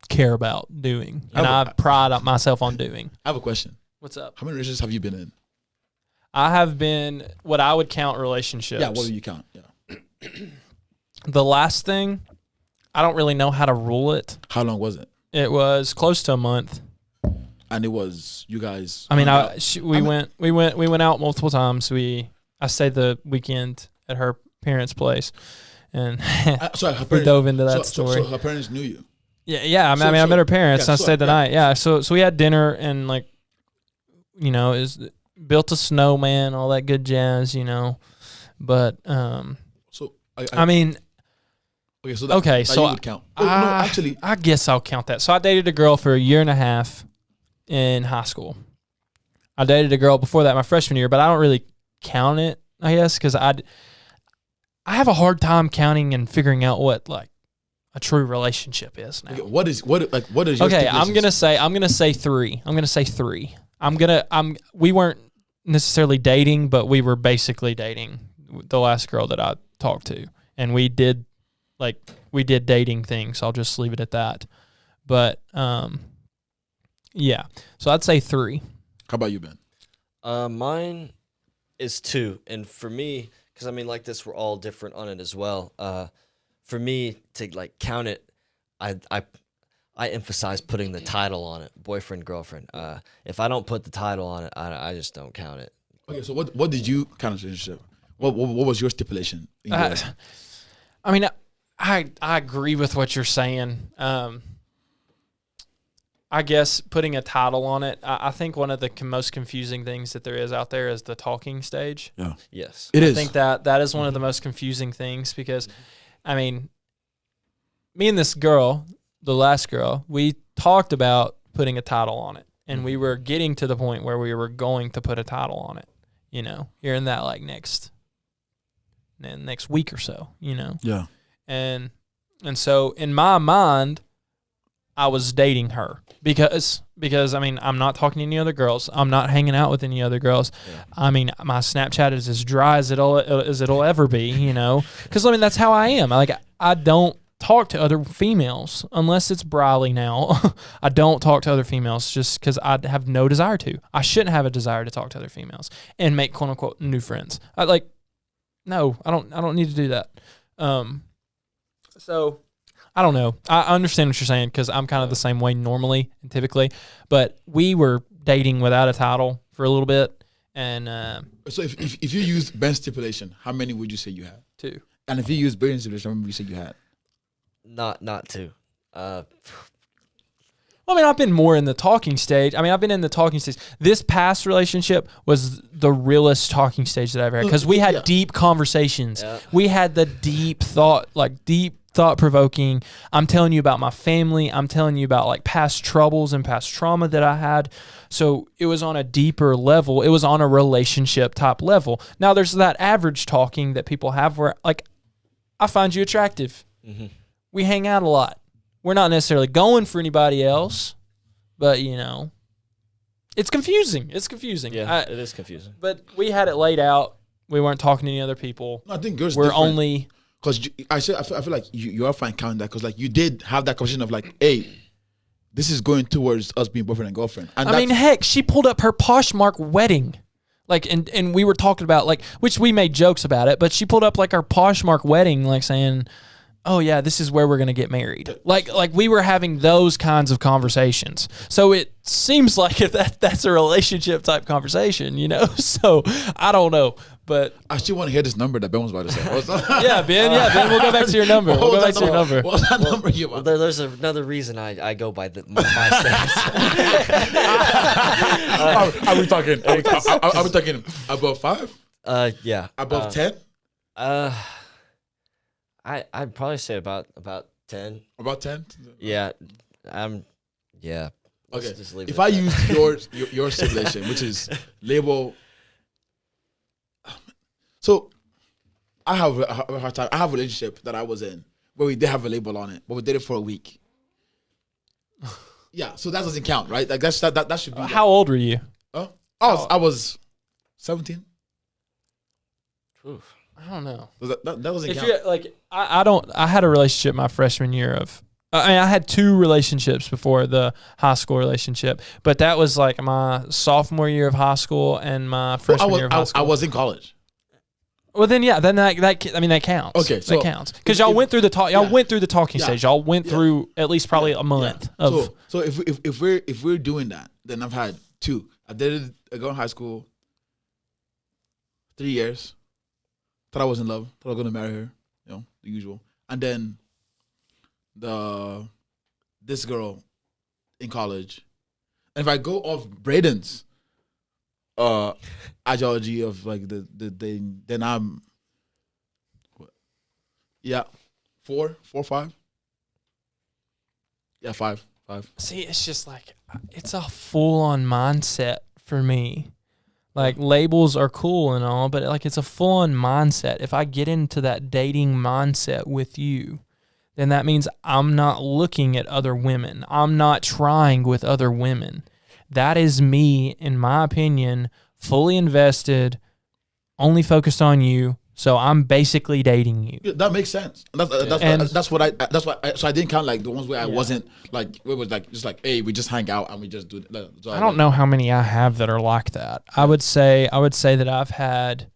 care about doing, and I pride myself on doing. I have a question. What's up? How many relationships have you been in? I have been what I would count relationships. Yeah, what do you count? Yeah. The last thing, I don't really know how to rule it. How long was it? It was close to a month. And it was you guys. I mean, we went out multiple times. I stayed the weekend at her parents' place, and we dove into that story. So her parents knew you. Yeah. I met her parents. And I stayed the night. Yeah. So we had dinner and built a snowman, all that good jazz, But so I mean. Okay, so that you would count. No, actually, I guess I'll count that. So I dated a girl for a year and a half in high school. I dated a girl before that my freshman year, but I don't really count it, I guess, because I have a hard time counting and figuring out what like a true relationship is now. Okay, what is your okay, I'm gonna say three. We weren't necessarily dating, but we were basically dating the last girl that I talked to, and we did dating things. I'll just leave it at that. But yeah. So I'd say 3. How about you, Ben? Mine is 2, and for me, because I mean, like this, we're all different on it as well. For me to like count it, I emphasize putting the title on it, boyfriend, girlfriend. If I don't put the title on it, I just don't count it. Okay, so what did you count as a relationship? What was your stipulation? I mean, I agree with what you're saying. I guess putting a title on it, I think one of the most confusing things that there is out there is the talking stage. Yeah. Yes. It is. I think that is one of the most confusing things because, I mean, me and this girl, the last girl, we talked about putting a title on it. And we were getting to the point where we were going to put a title on it, here in that like next week or so, Yeah. And so in my mind, I was dating her because I mean, I'm not talking to any other girls. I'm not hanging out with any other girls. Yeah. I mean, my Snapchat is as dry as it'll ever be, because I mean, that's how I am. Like, I don't talk to other females unless it's Briley now. I don't talk to other females just because I have no desire to. I shouldn't have a desire to talk to other females and make quote unquote new friends. No, I don't need to do that. So I don't know. I understand what you're saying because I'm kind of the same way normally and typically, but we were dating without a title for a little bit. And so if you use Ben's stipulation, how many would you say you had? 2. And if you use Brayden's stipulation, how many would you say you had? Not 2. Well, I mean, I've been more in the talking stage. I mean, I've been in the talking stage. This past relationship was the realest talking stage that I ever had because we had deep conversations. Yeah. We had the deep thought-provoking. I'm telling you about my family. I'm telling you about like past troubles and past trauma that I had. So it was on a deeper level. It was on a relationship type level. Now there's that average talking that people have where like, I find you attractive. Mm-hmm. We hang out a lot. We're not necessarily going for anybody else, but it's confusing. It's confusing. Yeah, it is confusing. But we had it laid out. We weren't talking to any other people. No, I think girls. We're different. only. Because I feel like you are fine counting that because like you did have that conversation of like, hey, this is going towards us being boyfriend and girlfriend. And I mean, heck, she pulled up her Poshmark wedding, like, and we were talking about like, which we made jokes about it, but she pulled up like our Poshmark wedding, like saying, oh yeah, this is where we're gonna get married. Like we were having those kinds of conversations. So it seems like that's a relationship type conversation, So I don't know. But I still want to hear this number that Ben was about to say. Yeah, Ben, we'll go back to your number. We'll go back to your number. What's that number you want? There's another reason I go by my stats. Are we talking above 5? Yeah. Above 10? I'd probably say about 10. About 10? Yeah. Yeah. Okay. If I use your stipulation, which is label. So I have a hard time. I have a relationship that I was in where we did have a label on it, but we did it for a week. Yeah, so that doesn't count, right? Like that should be. How old were you? I was 17. Oof. I don't know. That doesn't If count. you're like, I had a relationship my freshman year of. I mean, I had 2 relationships before the high school relationship, but that was like my sophomore year of high school and my freshman year of high school. I was in college. Well, then yeah, then that counts. Okay, so that counts because y'all went through the went through the talking Yeah. stage. Y'all went through at least probably a month of. So if we're doing that, then I've had 2. I did a girl in high school. 3 years. Thought I was in love. Thought I was gonna marry her. You know, the usual. And then this girl in college. And if I go off Brayden's ideology of like the thing, then I'm yeah, 4, 5. Yeah, 5. See, it's just like it's a full-on mindset for me. Like labels are cool and all, but like it's a full-on mindset. If I get into that dating mindset with you, then that means I'm not looking at other women. I'm not trying with other women. That is me, in my opinion, fully invested, only focused on you. So I'm basically dating you. Yeah, that makes sense. That's what so I didn't count like the ones where I wasn't like it was like just like, hey, we just hang out and we just do that. So I don't know how many I have that are like that. I would say that I've had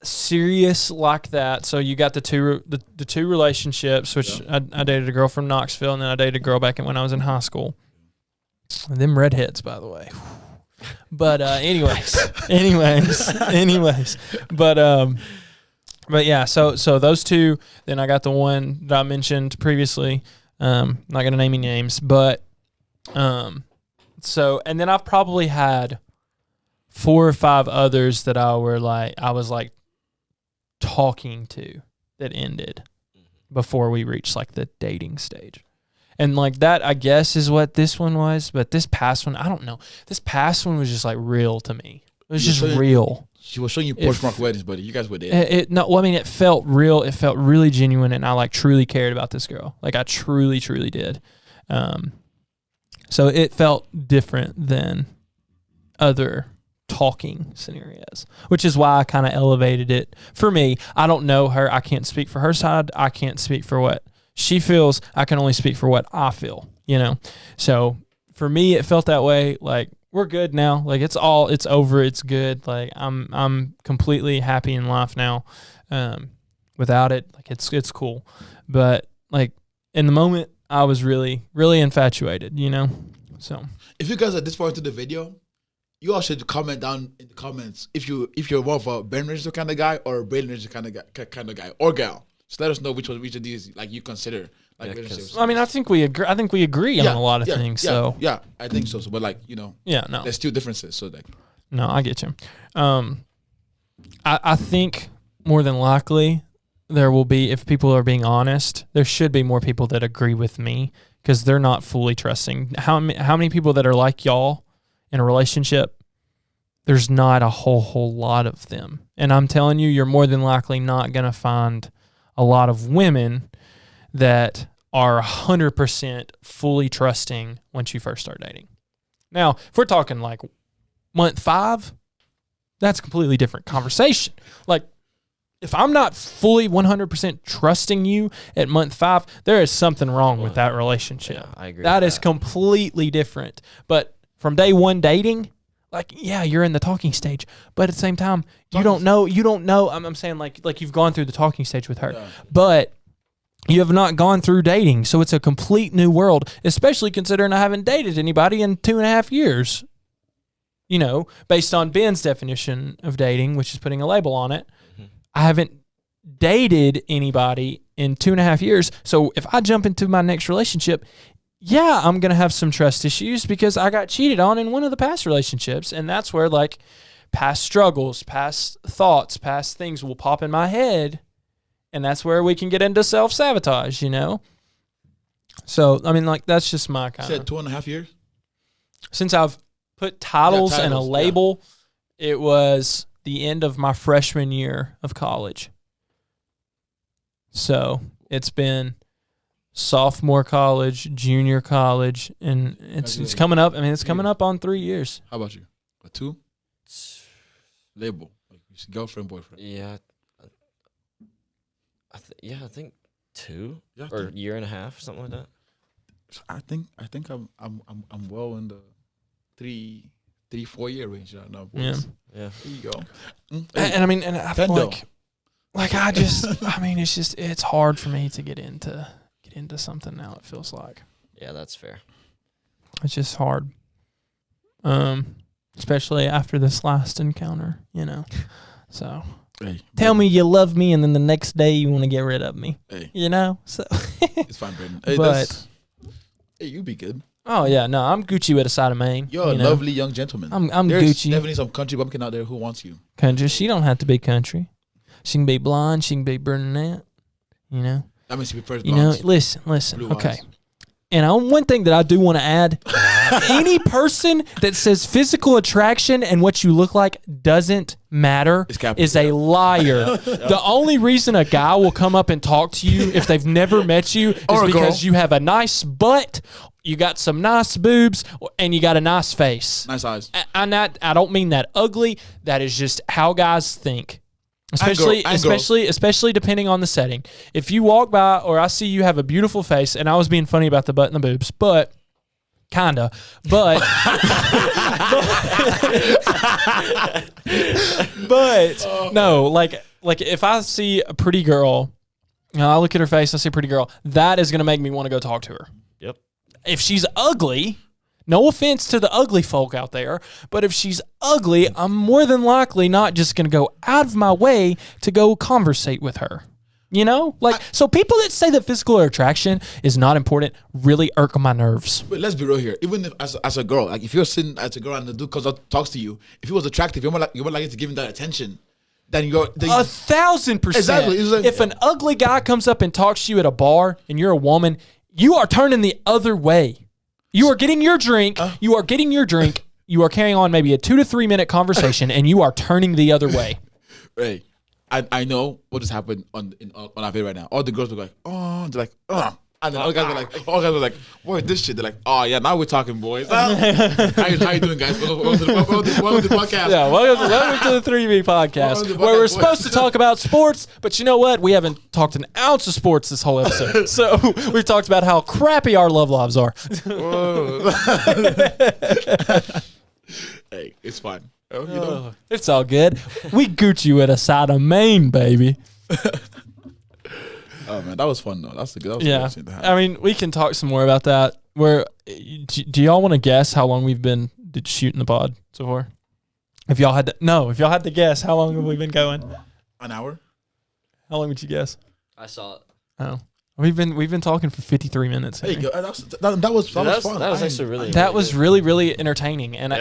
serious like that. So you got the two relationships, which I dated a girl from Knoxville, and then I dated a girl back when I was in high school. And them redheads, by the way. But anyways, but yeah. So those 2. Then I got the one that I mentioned previously. Not gonna name any names, but so and then I've probably had 4 or 5 others that I was like talking to that ended before we reached like the dating stage. And like that, I guess, is what this one was. But this past one, I don't know. This past one was just like real to me. It was just real. She was showing you postmark weddings, buddy. You guys were there. It felt real. It felt really genuine, and I like truly cared about this girl. Like I truly, truly did. So it felt different than other talking scenarios, which is why I kind of elevated it. For me, I don't know her. I can't speak for her side. I can't speak for what she feels. I can only speak for what I feel, So for me, it felt that way. Like we're good now. Like it's over. It's good. Like I'm completely happy in life now. Without it, like it's cool. But like in the moment, I was really, really infatuated, So if you guys are this far into the video, you all should comment down in the comments if you're more of a Ben Richardson kind of guy or a Brayden Richardson kind of guy or gal. Just let us know which of these like you consider like relationships. I mean, I think we agree on a lot of things. So yeah, I think so. But like no, there's still differences. So like, no, I get you. I think more than likely there will be, if people are being honest, there should be more people that agree with me because they're not fully trusting. How many people that are like y'all in a relationship? There's not a whole lot of them, and I'm telling you, you're more than likely not gonna find a lot of women that are 100% fully trusting once you first start dating. Now, if we're talking like month 5, that's a completely different conversation. Like, if I'm not fully 100% trusting you at month 5, there is something wrong with that relationship. Yeah, I agree. That is completely different. But from day 1 dating, like, yeah, you're in the talking stage, but at the same time, you don't know. I'm saying like you've gone through the talking stage with her, but you have not gone through dating. So it's a complete new world, especially considering I haven't dated anybody in 2.5 years, based on Ben's definition of dating, which is putting a label on it. Mm-hmm. I haven't dated anybody in 2.5 years. So if I jump into my next relationship, yeah, I'm going to have some trust issues because I got cheated on in one of the past relationships. And that's where like past struggles, past thoughts, past things will pop in my head. And that's where we can get into self-sabotage, So, I mean, like, that's just my kind of... You said 2.5 years? Since I've put titles and a label, it was the end of my freshman year of college. So it's been sophomore college, junior college, and it's coming up. I mean, it's coming up on 3 years. How about you? A 2? Label. Like girlfriend, boyfriend. Yeah. I think 2 Yeah, or year and a half, something like that. I think I'm well in the 3-4 year range right now. Boys. Yeah. There you go. And I mean, and I feel Fendo. like I just, I mean, it's hard for me to get into something now. It feels like Yeah, that's fair. it's just hard. Especially after this last encounter, So Hey, tell me you love me, and then the next day you want to get rid of me. Hey, So. it's fine, Brayden. Hey, But hey, you be good. oh yeah, no, I'm Gucci with a side of Maine. You're a lovely young gentleman. I'm There's Gucci. definitely some country bumpkin out there who wants you. Country. She don't have to be country. She can be blonde. She can be brunette. That means you prefer Listen. Blue Okay. eyes. And one thing that I do want to add, any person that says physical attraction and what you look like doesn't matter is a liar. The only reason a guy will come up and talk to you if they've never met you is Or a because girl. you have a nice butt, you got some nice boobs, and you got a nice face. Nice eyes. I don't mean that ugly. That is just how guys think. Especially depending on the setting. If you walk by or I see you have a beautiful face, and I was being funny about the butt and the boobs, but kinda. But no, like if I see a pretty girl, I look at her face, I see a pretty girl, that is gonna make me want to go talk to her. Yep. If she's ugly, no offense to the ugly folk out there, but if she's ugly, I'm more than likely not just going to go out of my way to go conversate with her. So people that say that physical attraction is not important really irk my nerves. But let's be real here. Even if as a girl, like if you're sitting as a girl and the dude comes up talks to you, if he was attractive, you're more likely to give him that attention. Then you're 1,000%. Exactly. If an ugly guy comes up and talks to you at a bar and you're a woman, you are turning the other way. You are getting your drink. You are carrying on maybe a 2 to 3 minute conversation, and you are turning the other way. Hey, I know what just happened on our video right now. All the girls were like, oh, they're like, and then all guys were like, what is this shit? They're like, oh yeah, now we're talking, boys. How you doing, guys? Welcome to the podcast. Yeah, welcome to the 3B podcast, where we're supposed to talk about sports, but you know what? We haven't talked an ounce of sports this whole episode. So we've talked about how crappy our love lives are. Hey, it's fine. It's all good. We Gucci with a side of Maine, baby. Oh man, that was fun though. That was a good scene to have. I mean, we can talk some more about that. Do y'all want to guess how long we've been shooting the pod so far? If y'all had to guess, how long have we been going? An hour. How long would you guess? I saw it. Oh, we've been talking for 53 minutes. There you go. That was fun. That was actually really. That was really entertaining, and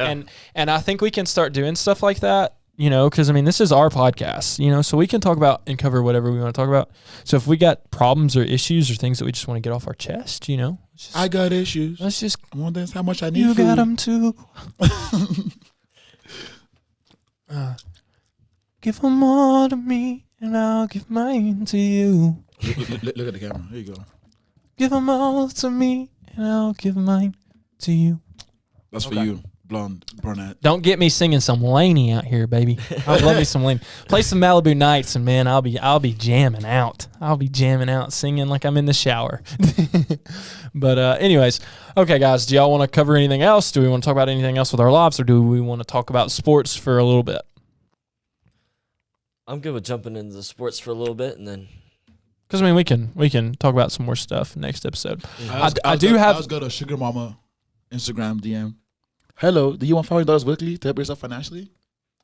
I think we can start doing stuff like that. Because I mean, this is our podcast, so we can talk about and cover whatever we want to talk about. So if we got problems or issues or things that we just want to get off our chest, I got issues. Let's just. I wonder how much I need. You food. got them too. Give them all to me, and I'll give mine to you. Look at the camera. There you go. Give them all to me, and I'll give mine to you. That's for you. Blonde, brunette. Don't get me singing some Laney out here, baby. I love me some Laney. Play some Malibu Nights, and man, I'll be jamming out. I'll be jamming out, singing like I'm in the shower. But anyways, okay, guys, do y'all want to cover anything else? Do we want to talk about anything else with our lives, or do we want to talk about sports for a little bit? I'm good with jumping into the sports for a little bit, and then. Because I mean, we can talk about some more stuff next episode. I was got a sugar mama Instagram DM. Hello, do you want $500 weekly to help yourself financially?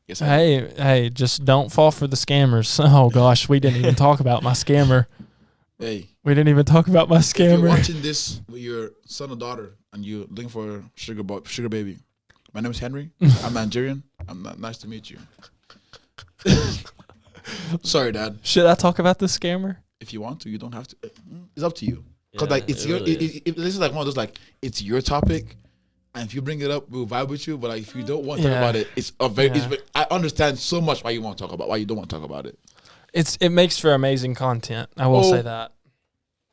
Yes, Hey, just don't fall for the scammers. Oh gosh, we didn't even talk about my scammer. Hey, we didn't even talk about my scammer. If you're watching this with your son or daughter and you're looking for a sugar baby, my name is Henry. I'm Nigerian. Nice to meet you. Sorry, Dad. Should I talk about the scammer? If you want to, you don't have to. It's up to you. Because Yeah, like it's your. really this is like one of those like it's your topic. And if you bring it up, we'll vibe with you. But like, if you don't want to talk about it, I understand so much why you want to talk about why you don't want to talk about it. It makes for amazing content. I will say that.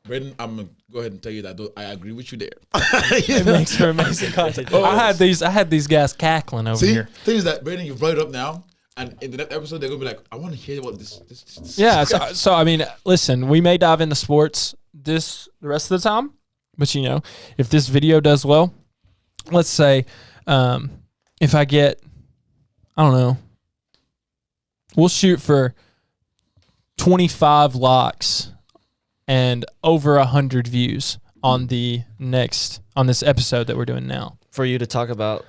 Brayden, I'm gonna go ahead and tell you that I agree with you there. It makes for amazing content. I had these guys cackling over here. Thing is that Brayden, you brought it up now, and in the next episode they're gonna be like, I want to hear what this. Yeah. So I mean, listen, we may dive into sports the rest of the time, but if this video does well, let's say, if I get, I don't know, we'll shoot for 25 likes and over 100 views on this episode that we're doing now. For you to talk about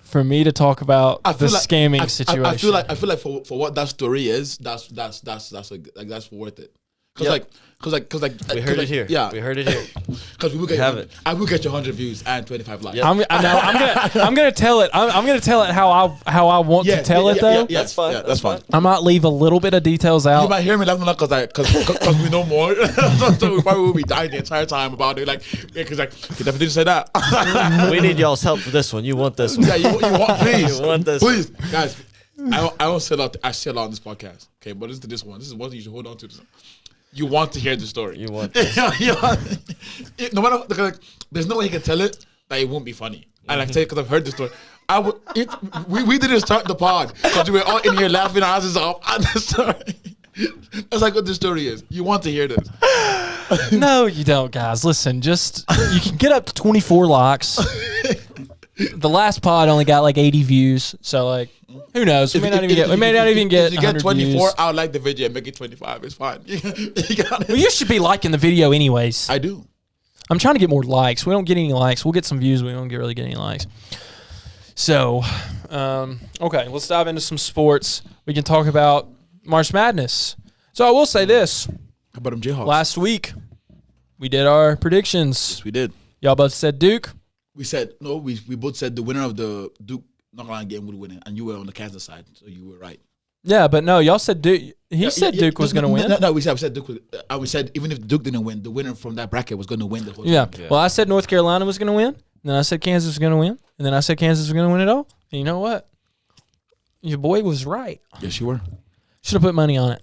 For me to talk about the scamming situation. I feel like for what that story is, that's worth it. Cause we heard it here. Yeah, we heard it here. Because we will get I will get you 100 views and 25 likes. Yep. I'm gonna tell it. I'm gonna tell it how I want to tell it though. Yeah, that's fine. That's fine. I might leave a little bit of details out. You might hear me laughing because we know more. So we probably will be dying the entire time about it. Because you definitely didn't say that. We need y'all's help for this one. You want this one? Yeah, you want please. You want this? Please, guys. I won't say a lot. I say a lot on this podcast. Okay, but listen to this one. This is one you should hold on to. You want to hear the story. You want this. No matter, there's no way he can tell it that it won't be funny. And I say because I've heard the story. We didn't start the pod because we were all in here laughing our asses off at the story. That's like what the story is. You want to hear this. No, you don't, guys. Listen, you can get up to 24 likes. The last pod only got like 80 views, so who knows? We may not even get. If you get 24, views. I'll like the video and make it 25. It's fine. Well, you should be liking the video anyways. I do. I'm trying to get more likes. We don't get any likes. We'll get some views. We don't really get any likes. So, okay, let's dive into some sports. We can talk about March Madness. So I will say this. How about them Jayhawks? Last week, we did our predictions. Yes, we did. Y'all both said Duke. We said no. We both said the winner of the Duke knockout game would win it, and you were on the Kansas side, so you were right. Yeah, but no, y'all said Duke. He said Duke was going to win. No, we said Duke. We said even if Duke didn't win, the winner from that bracket was going to win the whole. Yeah. Game. Well, I said North Carolina was going to win, and then I said Kansas was going to win, and then I said Kansas was going to win it all. And you know what? Your boy was right. Yes, you were. Should have put money on it.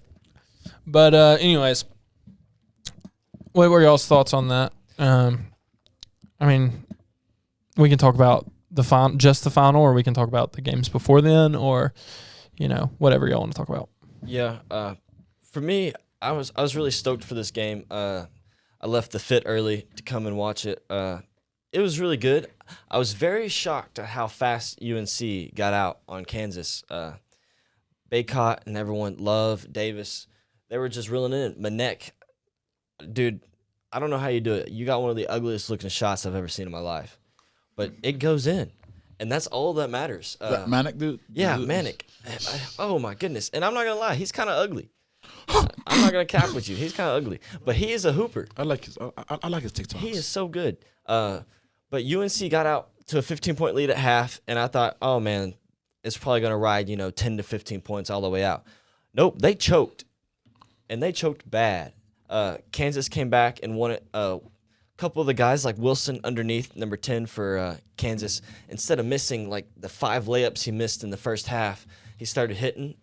But anyways, what were y'all's thoughts on that? I mean, we can talk about the final, or we can talk about the games before then, or whatever y'all want to talk about. Yeah, for me, I was really stoked for this game. I left the fit early to come and watch it. It was really good. I was very shocked at how fast UNC got out on Kansas. Baycott and everyone, Love, Davis, they were just reeling in. Manek, dude, I don't know how you do it. You got one of the ugliest looking shots I've ever seen in my life. But it goes in, and that's all that matters. Manek, dude? Yeah, Manek. Oh, my goodness. And I'm not going to lie. He's kind of ugly. I'm not going to cap with you. He's kind of ugly. But he is a hooper. I like his TikToks. He is so good. But UNC got out to a 15-point lead at half, and I thought, oh, man, it's probably going to ride, 10 to 15 points all the way out. Nope, they choked, and they choked bad. Kansas came back and won it. Couple of the guys like Wilson underneath number 10 for Kansas, instead of missing like the 5 layups he missed in the first half, he started hitting.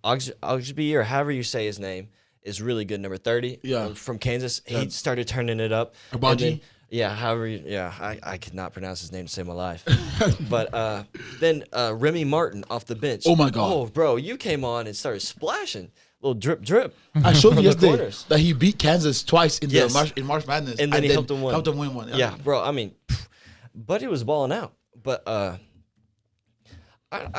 Ogsby, or however you say his name, is really good. Number 30 from Kansas. Yeah. He started turning it up. Abaji? Yeah, I could not pronounce his name to save my life. But then Remy Martin off the bench. Oh my God. Oh, bro, you came on and started splashing. Little drip. I showed you yesterday that he beat Kansas twice in March Madness, and then he helped them win. Helped them win one. Yeah, bro. I mean, but he was balling out. But I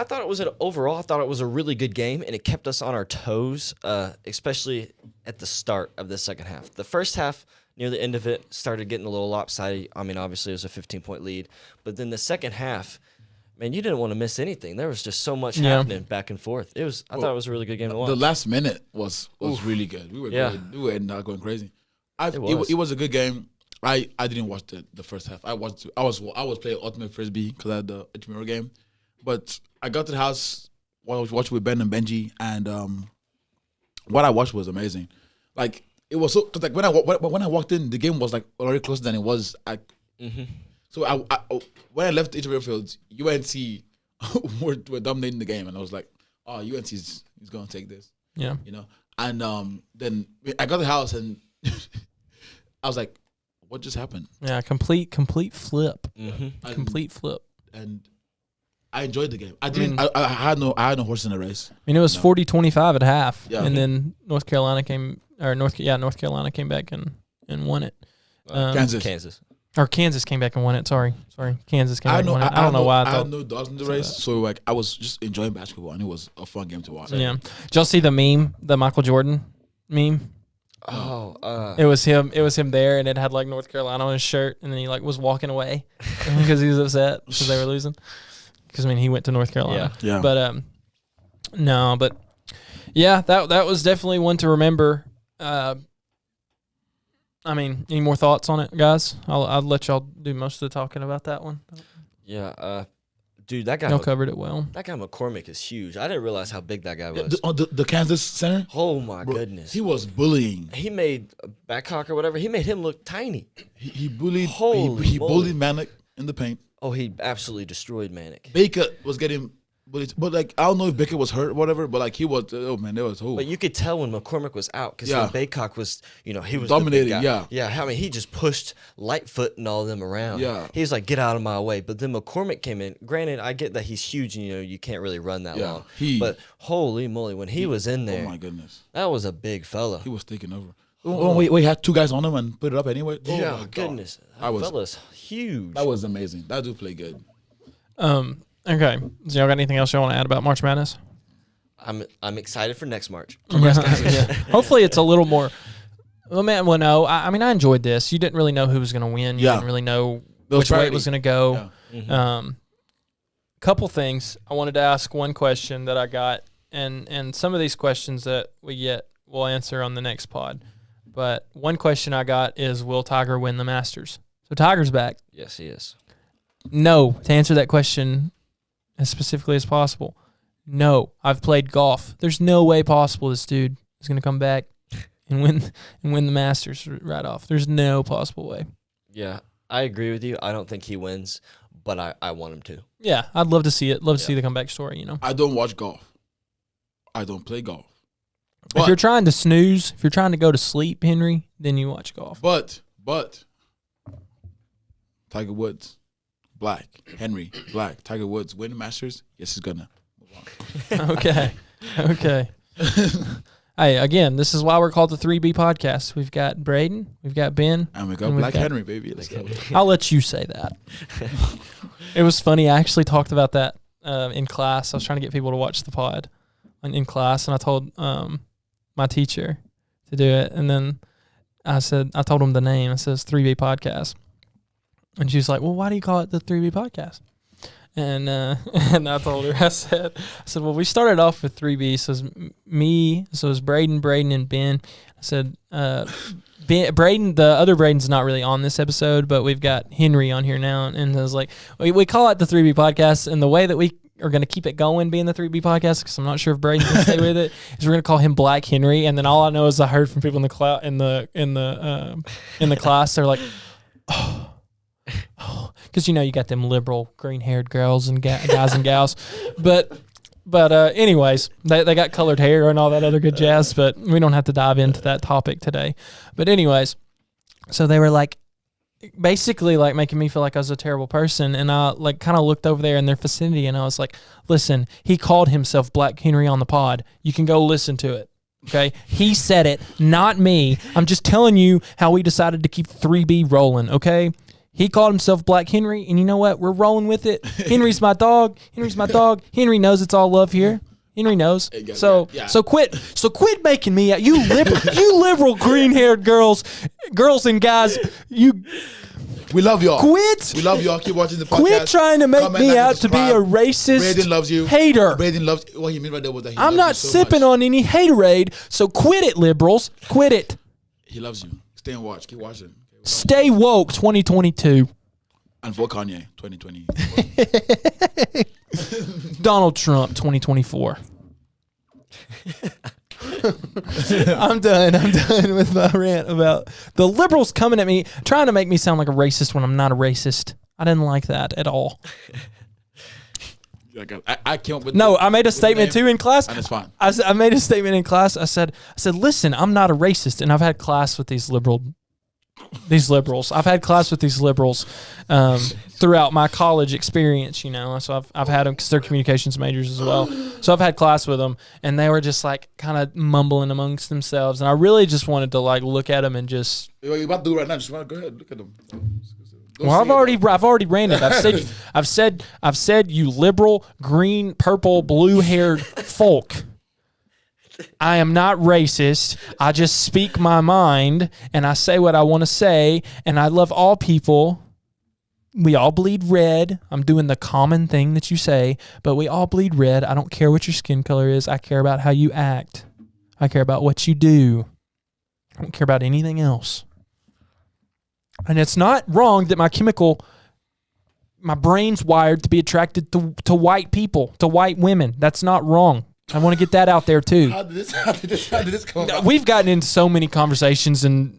thought it was overall. I thought it was a really good game, and it kept us on our toes, especially at the start of the second half. The first half, near the end of it, started getting a little lopsided. I mean, obviously it was a 15-point lead, but then the second half. Man, you didn't want to miss anything. There was just so much happening back and forth. I thought it was a really good game to watch. The last minute was really good. We were not going crazy. It was a good game. I didn't watch the first half. I was playing Ultimate Frisbee because I had the intramural game. But I got to the house, watched with Ben and Benji, and what I watched was amazing. Like it was so because like when I walked in, the game was like already closer than it was. So when I left the fields, UNC were dominating the game, and I was like, "Oh, UNC is going to take this." Yeah. And then I got to the house, and I was like, "What just happened?" Yeah, complete flip. Mm-hmm. Complete flip. And I enjoyed the game. I had no horse in the race. I mean, it was 40-25 at half, Yeah. and then North Carolina came back and won it. Kansas. Or Kansas came back and won it. Sorry, Kansas came back and won it. I don't know why I had no dogs in the race, so like I was just enjoying basketball, and it was a fun game to watch. Yeah. Did y'all see the meme, the Michael Jordan meme? Oh, It was him there, and it had like North Carolina on his shirt, and then he like was walking away because he was upset because they were losing. Because I mean, he went to North Carolina. Yeah. But no, but yeah, that was definitely one to remember. I mean, any more thoughts on it, guys? I'll let y'all do most of the talking about that one. yeah. Dude, that guy. Y'all covered it well. That guy McCormick is huge. I didn't realize how big that guy was. The Kansas center. Oh my goodness. He was bullying. He made Babcock or whatever. He made him look tiny. He bullied. Holy he moly. bullied Manic in the paint. Oh, he absolutely destroyed Manic. Baker was getting bullied, but like I don't know if Baker was hurt or whatever. But like he was. Oh man, there was. But you could tell when McCormick was out because Yeah. when Baycock was, he was Dominating, the big guy. yeah. I mean, he just pushed Lightfoot and all them around. Yeah. He was like, get out of my way. But then McCormick came in. Granted, I get that he's huge and, you can't really run that Yeah. long. He- But holy moly, when he was in there, Oh my goodness, that was a big fella. he was taking over. Oh, we had two guys on him and put it up anyway. Oh yeah, my God. goodness. I That was- fella's huge. That was amazing. That dude played good. Okay. So y'all got anything else y'all want to add about March Madness? I'm excited for next March. Yeah. Hopefully it's a little more. Well, man, no. I mean, I enjoyed this. You didn't really know who was going to win. You Yeah. didn't really know There was which way it parity. was going to go. Yeah. Mhm. Couple things. I wanted to ask one question that I got, and some of these questions that we get we'll answer on the next pod. But one question I got is, will Tiger win the Masters? So Tiger's back. Yes, he is. No, to answer that question as specifically as possible. No, I've played golf. There's no way possible this dude is going to come back and win the Masters right off. There's no possible way. Yeah, I agree with you. I don't think he wins, but I want him to. Yeah, I'd love to see it. Love to see the comeback story, I don't watch golf. I don't play golf. If you're trying to snooze, if you're trying to go to sleep, Henry, then you watch golf. But Tiger Woods, black. Henry, black. Tiger Woods win the Masters. Yes, he's gonna move on. Okay. Hey, again, this is why we're called the 3B podcast. We've got Brayden, we've got Ben, And we got And we've Black got- Henry, baby. Let's go. I'll let you say that. It was funny. I actually talked about that in class. I was trying to get people to watch the pod in class, and I told my teacher to do it. And then I told him the name. It says 3B Podcast. And she was like, well, why do you call it the 3B Podcast? And and I told her, I said, well, we started off with 3B. So it's me, so it's Brayden, and Ben. I said, Brayden, the other Brayden's not really on this episode, but we've got Henry on here now. And I was like, we call it the 3B Podcast. And the way that we are going to keep it going being the 3B Podcast, because I'm not sure if Brayden can stay with it, is we're going to call him Black Henry. And then all I know is I heard from people in the class, they're like, oh, because you got them liberal green-haired girls and guys and gals, but anyways, they got colored hair and all that other good jazz. But we don't have to dive into that topic today. But anyways, so they were like, basically like making me feel like I was a terrible person, and I like kind of looked over there in their vicinity, and I was like, listen, he called himself Black Henry on the pod. You can go listen to it. Okay, he said it, not me. I'm just telling you how we decided to keep 3B rolling. Okay. He called himself Black Henry, and you know what? We're rolling with it. Henry's my dog. Henry knows it's all love here. Henry knows. So quit making me out. You liberal green-haired girls and guys. We love y'all. Quit. We love y'all. Keep watching the podcast. Quit trying to make Comment, me like, out and to be a subscribe. racist Brayden loves you. hater. Brayden loves. What he meant by that was that he I'm loves not you so sipping much. on any haterade. So quit it, liberals. Quit it. He loves you. Stay and watch. Keep watching. Stay woke. 2022. And for Kanye, 2020. Donald Trump 2024. I'm done with my rant about the liberals coming at me, trying to make me sound like a racist when I'm not a racist. I didn't like that at all. I came up with No, I made a statement too in class. and it's fine. I made a statement in class. I said, listen, I'm not a racist, and I've had class with these liberals. I've had class with these liberals throughout my college experience, you know. So I've had them because they're communications majors as well. So I've had class with them, and they were just like kind of mumbling amongst themselves, and I really just wanted to like look at them and just. What you about to do right now? Just go ahead, look at them. Well, I've already ran it. I've said you liberal, green, purple, blue-haired folk. I am not racist. I just speak my mind and I say what I want to say, and I love all people. We all bleed red. I'm doing the common thing that you say, but we all bleed red. I don't care what your skin color is. I care about how you act. I care about what you do. I don't care about anything else. And it's not wrong that my brain's wired to be attracted to white people, to white women. That's not wrong. I want to get that out there too. How did this come about? We've gotten into so many conversations, and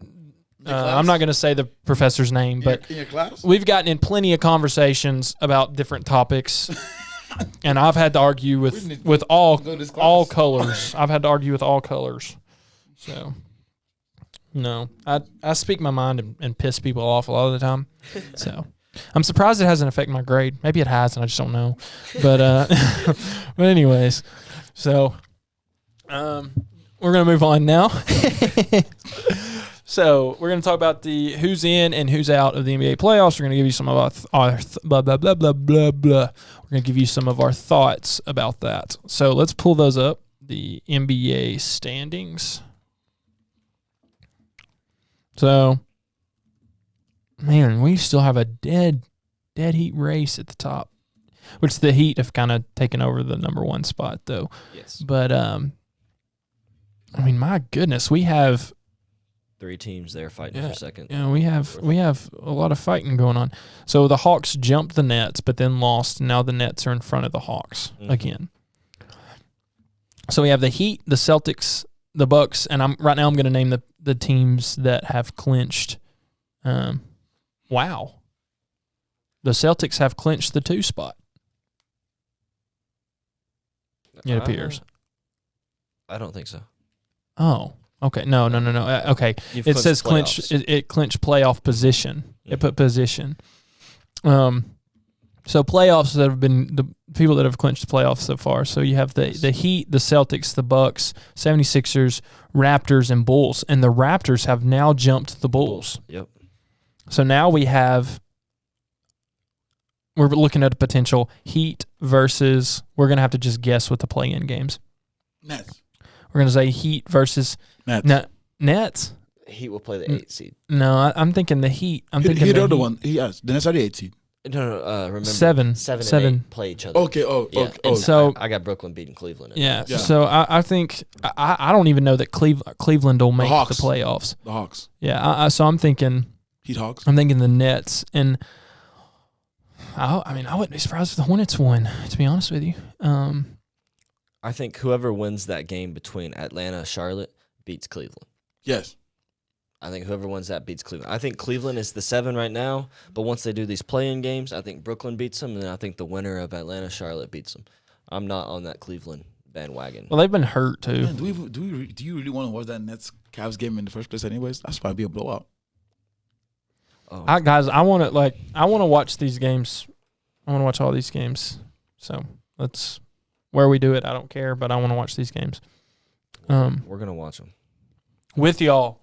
I'm not going to say the professor's name, but in your class? we've gotten in plenty of conversations about different topics. And I've had to argue with all colors. I've had to argue with all colors. So, no, I speak my mind and piss people off a lot of the time. So, I'm surprised it hasn't affected my grade. Maybe it has, and I just don't know. But but anyways, so we're gonna move on now. So we're gonna talk about the who's in and who's out of the NBA playoffs. We're gonna give you some of our blah blah blah blah blah blah. We're gonna give you some of our thoughts about that. So let's pull those up. The NBA standings. So, man, we still have a dead heat race at the top, which the Heat have kind of taken over the number one spot, though. Yes. But, I mean, my goodness, we have 3 teams there fighting for second. Yeah, we have a lot of fighting going on. So the Hawks jumped the Nets, but then lost. And now the Nets are in front of the Hawks again. So we have the Heat, the Celtics, the Bucks, and right now I'm going to name the teams that have clinched. Wow. The Celtics have clinched the 2 spot. It appears. I don't think so. Oh, okay. No. Okay. It says clinch. It clinched playoff position. It put position. So playoffs that have been the people that have clinched the playoffs so far. So you have the Heat, the Celtics, the Bucks, 76ers, Raptors, and Bulls. And the Raptors have now jumped the Bulls. Yep. So now we're looking at a potential Heat versus, we're going to have to just guess what the play-in games. Nets. We're going to say Heat versus Nets. Nets? Heat will play the 8 seed. No, I'm thinking the Heat. I'm thinking the the other Heat. one. Yes, the Nets are the 8 seed. No, remember. 7 and 8 play each other. Okay, And So- I got Brooklyn beating Cleveland. Yeah. So I think I don't even know that Cleveland will make the Hawks. playoffs. The Hawks. Yeah. So I'm thinking Heat Hawks. the Nets, and I wouldn't be surprised if the Hornets won. To be honest with you. I think whoever wins that game between Atlanta and Charlotte beats Cleveland. Yes. I think whoever wins that beats Cleveland. I think Cleveland is the 7 right now, but once they do these play-in games, I think Brooklyn beats them, and then I think the winner of Atlanta-Charlotte beats them. I'm not on that Cleveland bandwagon. Well, they've been hurt too. Man, do you really want to watch that Nets Cavs game in the first place? Anyways, that's probably be a blowout. Oh. I want to watch these games. I want to watch all these games. So that's where we do it. I don't care, but I want to watch these games. We're gonna watch them With y'all.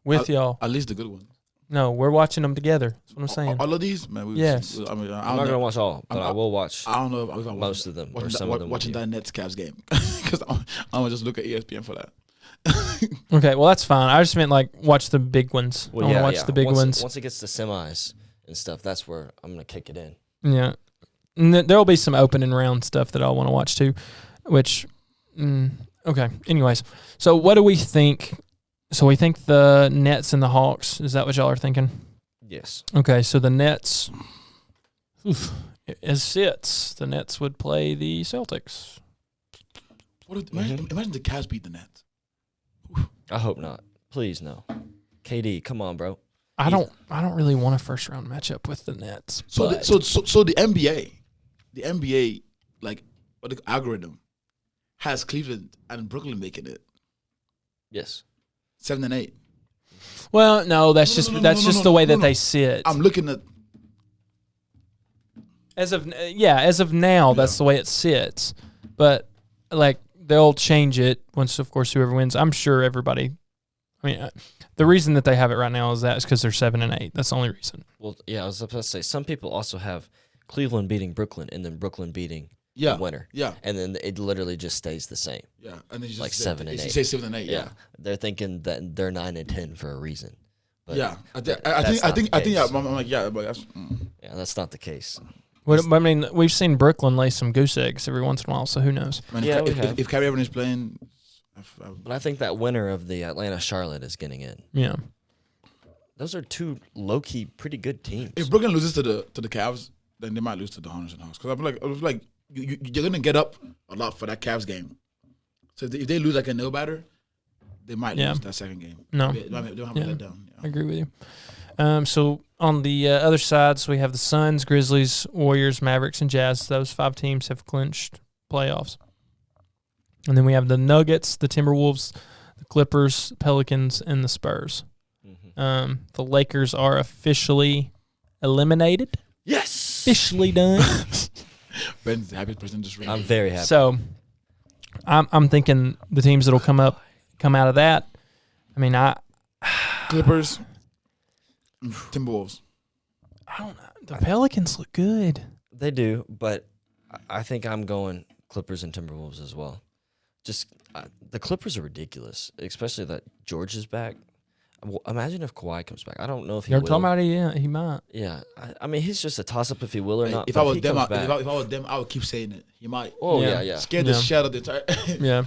At least the good ones. No, we're watching them together. That's what I'm saying. All of these, man. Yes. I'm not gonna watch all, but I will watch. I don't know if I'm most of them or some of them. Watching that Nets Cavs game because I'm gonna just look at ESPN for that. Okay, well that's fine. I just meant like watch the big ones. Well, I want to watch the big ones. Once it gets to semis and stuff, that's where I'm gonna kick it in. Yeah, and there'll be some opening round stuff that I'll want to watch too. Which, okay. Anyways, so what do we think? So we think the Nets and the Hawks. Is that what y'all are thinking? Yes. Okay, so the Nets, as sits, the Nets would play the Celtics. Imagine the Cavs beat the Nets. I hope not. Please no. KD, come on, bro. I don't really want a first round matchup with the Nets. So but the NBA, like, what the algorithm has Cleveland and Brooklyn making it Yes. 7 and 8. well, no, that's just the way that they sit. I'm looking at As of now, that's the way it sits. But like they'll change it once, of course, whoever wins. I'm sure everybody. I mean, the reason that they have it right now is because they're 7 and 8. That's the only reason. Well, yeah, I was about to say some people also have Cleveland beating Brooklyn and then Brooklyn beating the winner. Yeah. And then it literally just stays the same. Yeah. And then you just Like say, 7 and 8. You say 7 and 8. Yeah. They're thinking that they're 9 and 10 for a reason. But Yeah. I think case. I'm like, yeah, but that's Yeah, that's not the case. I mean, we've seen Brooklyn lay some goose eggs every once in a while, so who knows? man, Yeah, if Kyrie Irving is playing, But I think that winner of the Atlanta-Charlotte is getting in. Yeah. Those are two low-key pretty good teams. if Brooklyn loses to the Cavs, then they might lose to the Hornets and Hawks. Because I was like, you're gonna get up a lot for that Cavs game. So if they lose like a nail batter, they might lose that second game. No. They don't have a letdown. I agree with you. So on the other sides, we have the Suns, Grizzlies, Warriors, Mavericks, and Jazz. Those 5 teams have clinched playoffs. And then we have the Nuggets, the Timberwolves, the Clippers, Pelicans, and the Spurs. Mm-hmm. The Lakers are officially eliminated. Yes! Officially done. Ben's the happiest person in this room. I'm very happy. So I'm thinking the teams that'll come out of that. I mean, Clippers, Timberwolves. I don't know. The Pelicans look good. They do, but I think I'm going Clippers and Timberwolves as well. Just the Clippers are ridiculous, especially that George is back. Imagine if Kawhi comes back. I don't know if he You're will. talking about it? Yeah, he might. Yeah, I mean he's just a toss-up if he will or not. If but I was he them, comes back- if I was them, I would keep saying it. He might. oh Yeah. yeah. Scare the shit out of the entire. Yeah.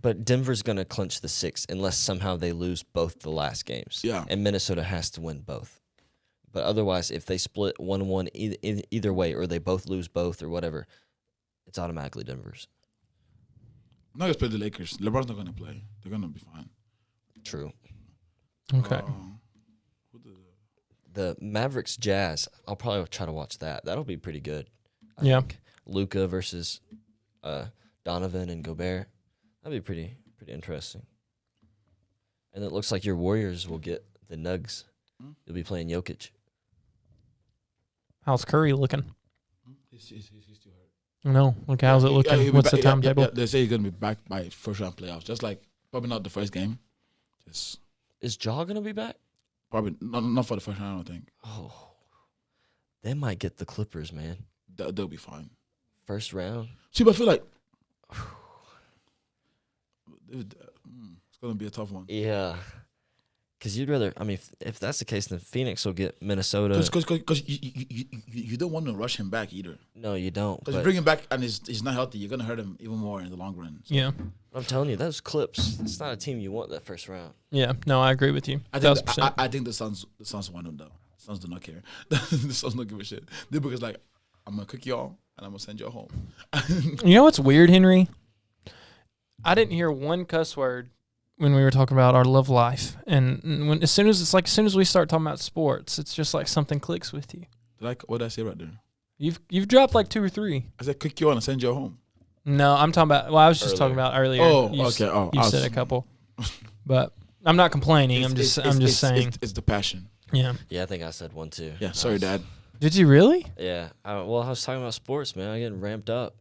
But Denver's gonna clinch the 6 unless somehow they lose both the last games. Yeah. And Minnesota has to win both. But otherwise, if they split 1-1 either way, or they both lose both, or whatever, it's automatically Denver's. Nuggets play the Lakers. LeBron's not going to play. They're going to be fine. True. Okay. The Mavericks Jazz, I'll probably try to watch that. That'll be pretty good. I Yeah. think. Luka versus Donovan and Gobert. That'd be pretty interesting. And it looks like your Warriors will get the Nugs. You'll be playing Jokic. How's Curry looking? He's too hurt. No. Look, how's it looking? he'll be What's the back- timetable? yeah, they say he's going to be back by first round playoffs. Just like, probably not the first game. Just Is Ja gonna be back? probably not for the first round, I don't think. Oh, they might get the Clippers, man. They'll be fine. First round. See, but I feel like it's going to be a tough one. Yeah. Because you'd rather, I mean, if that's the case, then Phoenix will get Minnesota. Because you don't want to rush him back either. No, you don't. Because you bring him back and he's not healthy, you're going to hurt him even more in the long run. So. Yeah. I'm telling you, those Clips, it's not a team you want that first round. Yeah. No, I agree with you. I think 1000%. I think the Suns want him though. The Suns do not care. The Suns don't give a shit. The book is like, I'm gonna cook y'all and I'm gonna send y'all home. You know what's weird, Henry? I didn't hear one cuss word when we were talking about our love life, and as soon as we start talking about sports, it's just like something clicks with you. What did I say right there? You've dropped like 2 or 3. I said cook y'all and send y'all home. No, I'm talking about. Well, I was just Earlier. talking about earlier. Oh, You okay. Oh, you I was- said a couple, but I'm not complaining. I'm just saying. It's the passion. Yeah. Yeah, I think I said one too. Yeah, sorry, Dad. Did you really? Yeah. I was talking about sports, man. I'm getting ramped up.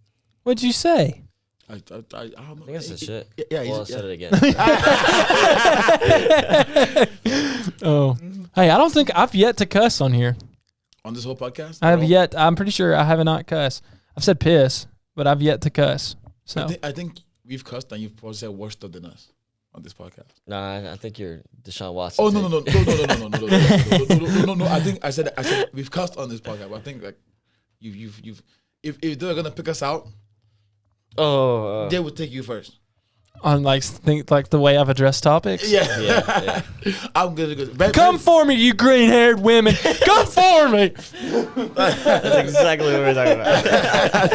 What'd you say? I don't know. I think I said shit. Yeah, Well, I said it again. Oh, hey, I don't think I've yet to cuss on here. On this whole podcast, I have bro? yet. I'm pretty sure I have not cussed. I've said piss, but I've yet to cuss. So I think we've cussed and you've probably said worse stuff than us on this podcast. Nah, I think you're Deshaun Watson. Oh too. no. I think I said we've cussed on this podcast. But I think like you've if they're gonna pick us out, Oh. they would take you first. on like the way I've addressed topics. Yeah. I'm gonna go. Come for me, you green-haired women. Come for me. That's exactly what we're talking about.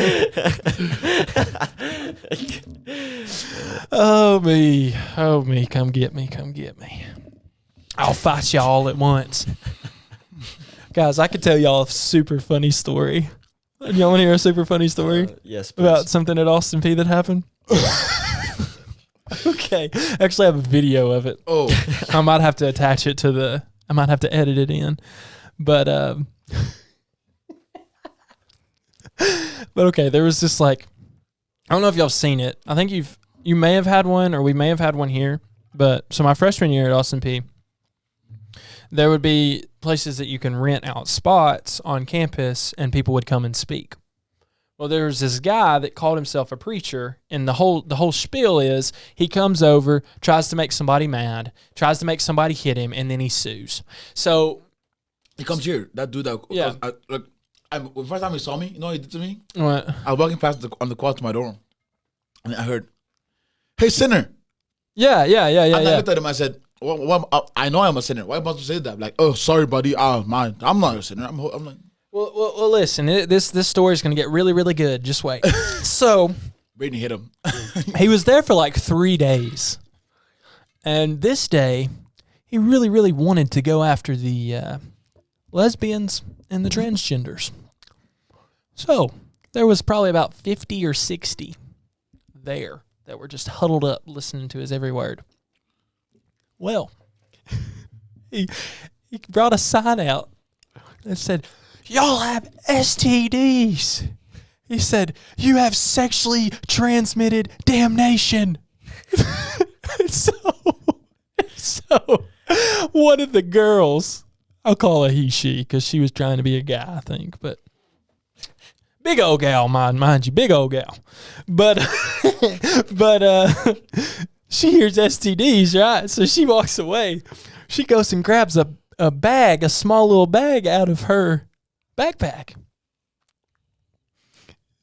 Oh me. Come get me. I'll fight y'all all at once. Guys, I could tell y'all a super funny story. Y'all want to hear a super funny story? Yes, please. About something at Austin P that happened? Okay. Actually, I have a video of it. Oh, I might have to attach it to I might have to edit it in. But, but okay, there was this like, I don't know if y'all have seen it. I think you may have had one, or we may have had one here. But so my freshman year at Austin P, there would be places that you can rent out spots on campus, and people would come and speak. Well, there was this guy that called himself a preacher, and the whole spiel is he comes over, tries to make somebody mad, tries to make somebody hit him, and then he sues. So he comes here. That dude. Yeah. The first time he saw me, you know what he did to me? what? I was walking past on the quad to my dorm, and I heard, "Hey, sinner." Yeah. And I looked at him. I said, I know I'm a sinner. Why about to say that? Like, oh, sorry, buddy. Man, I'm not a sinner. I'm like, Well, listen. This story is going to get really, really good. Just wait. So Brayden hit him. he was there for like 3 days, and this day he really, really wanted to go after the lesbians and the transgenders. So there was probably about 50 or 60 there that were just huddled up listening to his every word. Well, he brought a sign out that said, "Y'all have STDs." He said, "You have sexually transmitted damnation." So one of the girls, I'll call her he, she, because she was trying to be a guy, I think, but big old gal, mind you, big old gal. But she hears STDs, right? So she walks away. She goes and grabs a bag, a small little bag out of her backpack.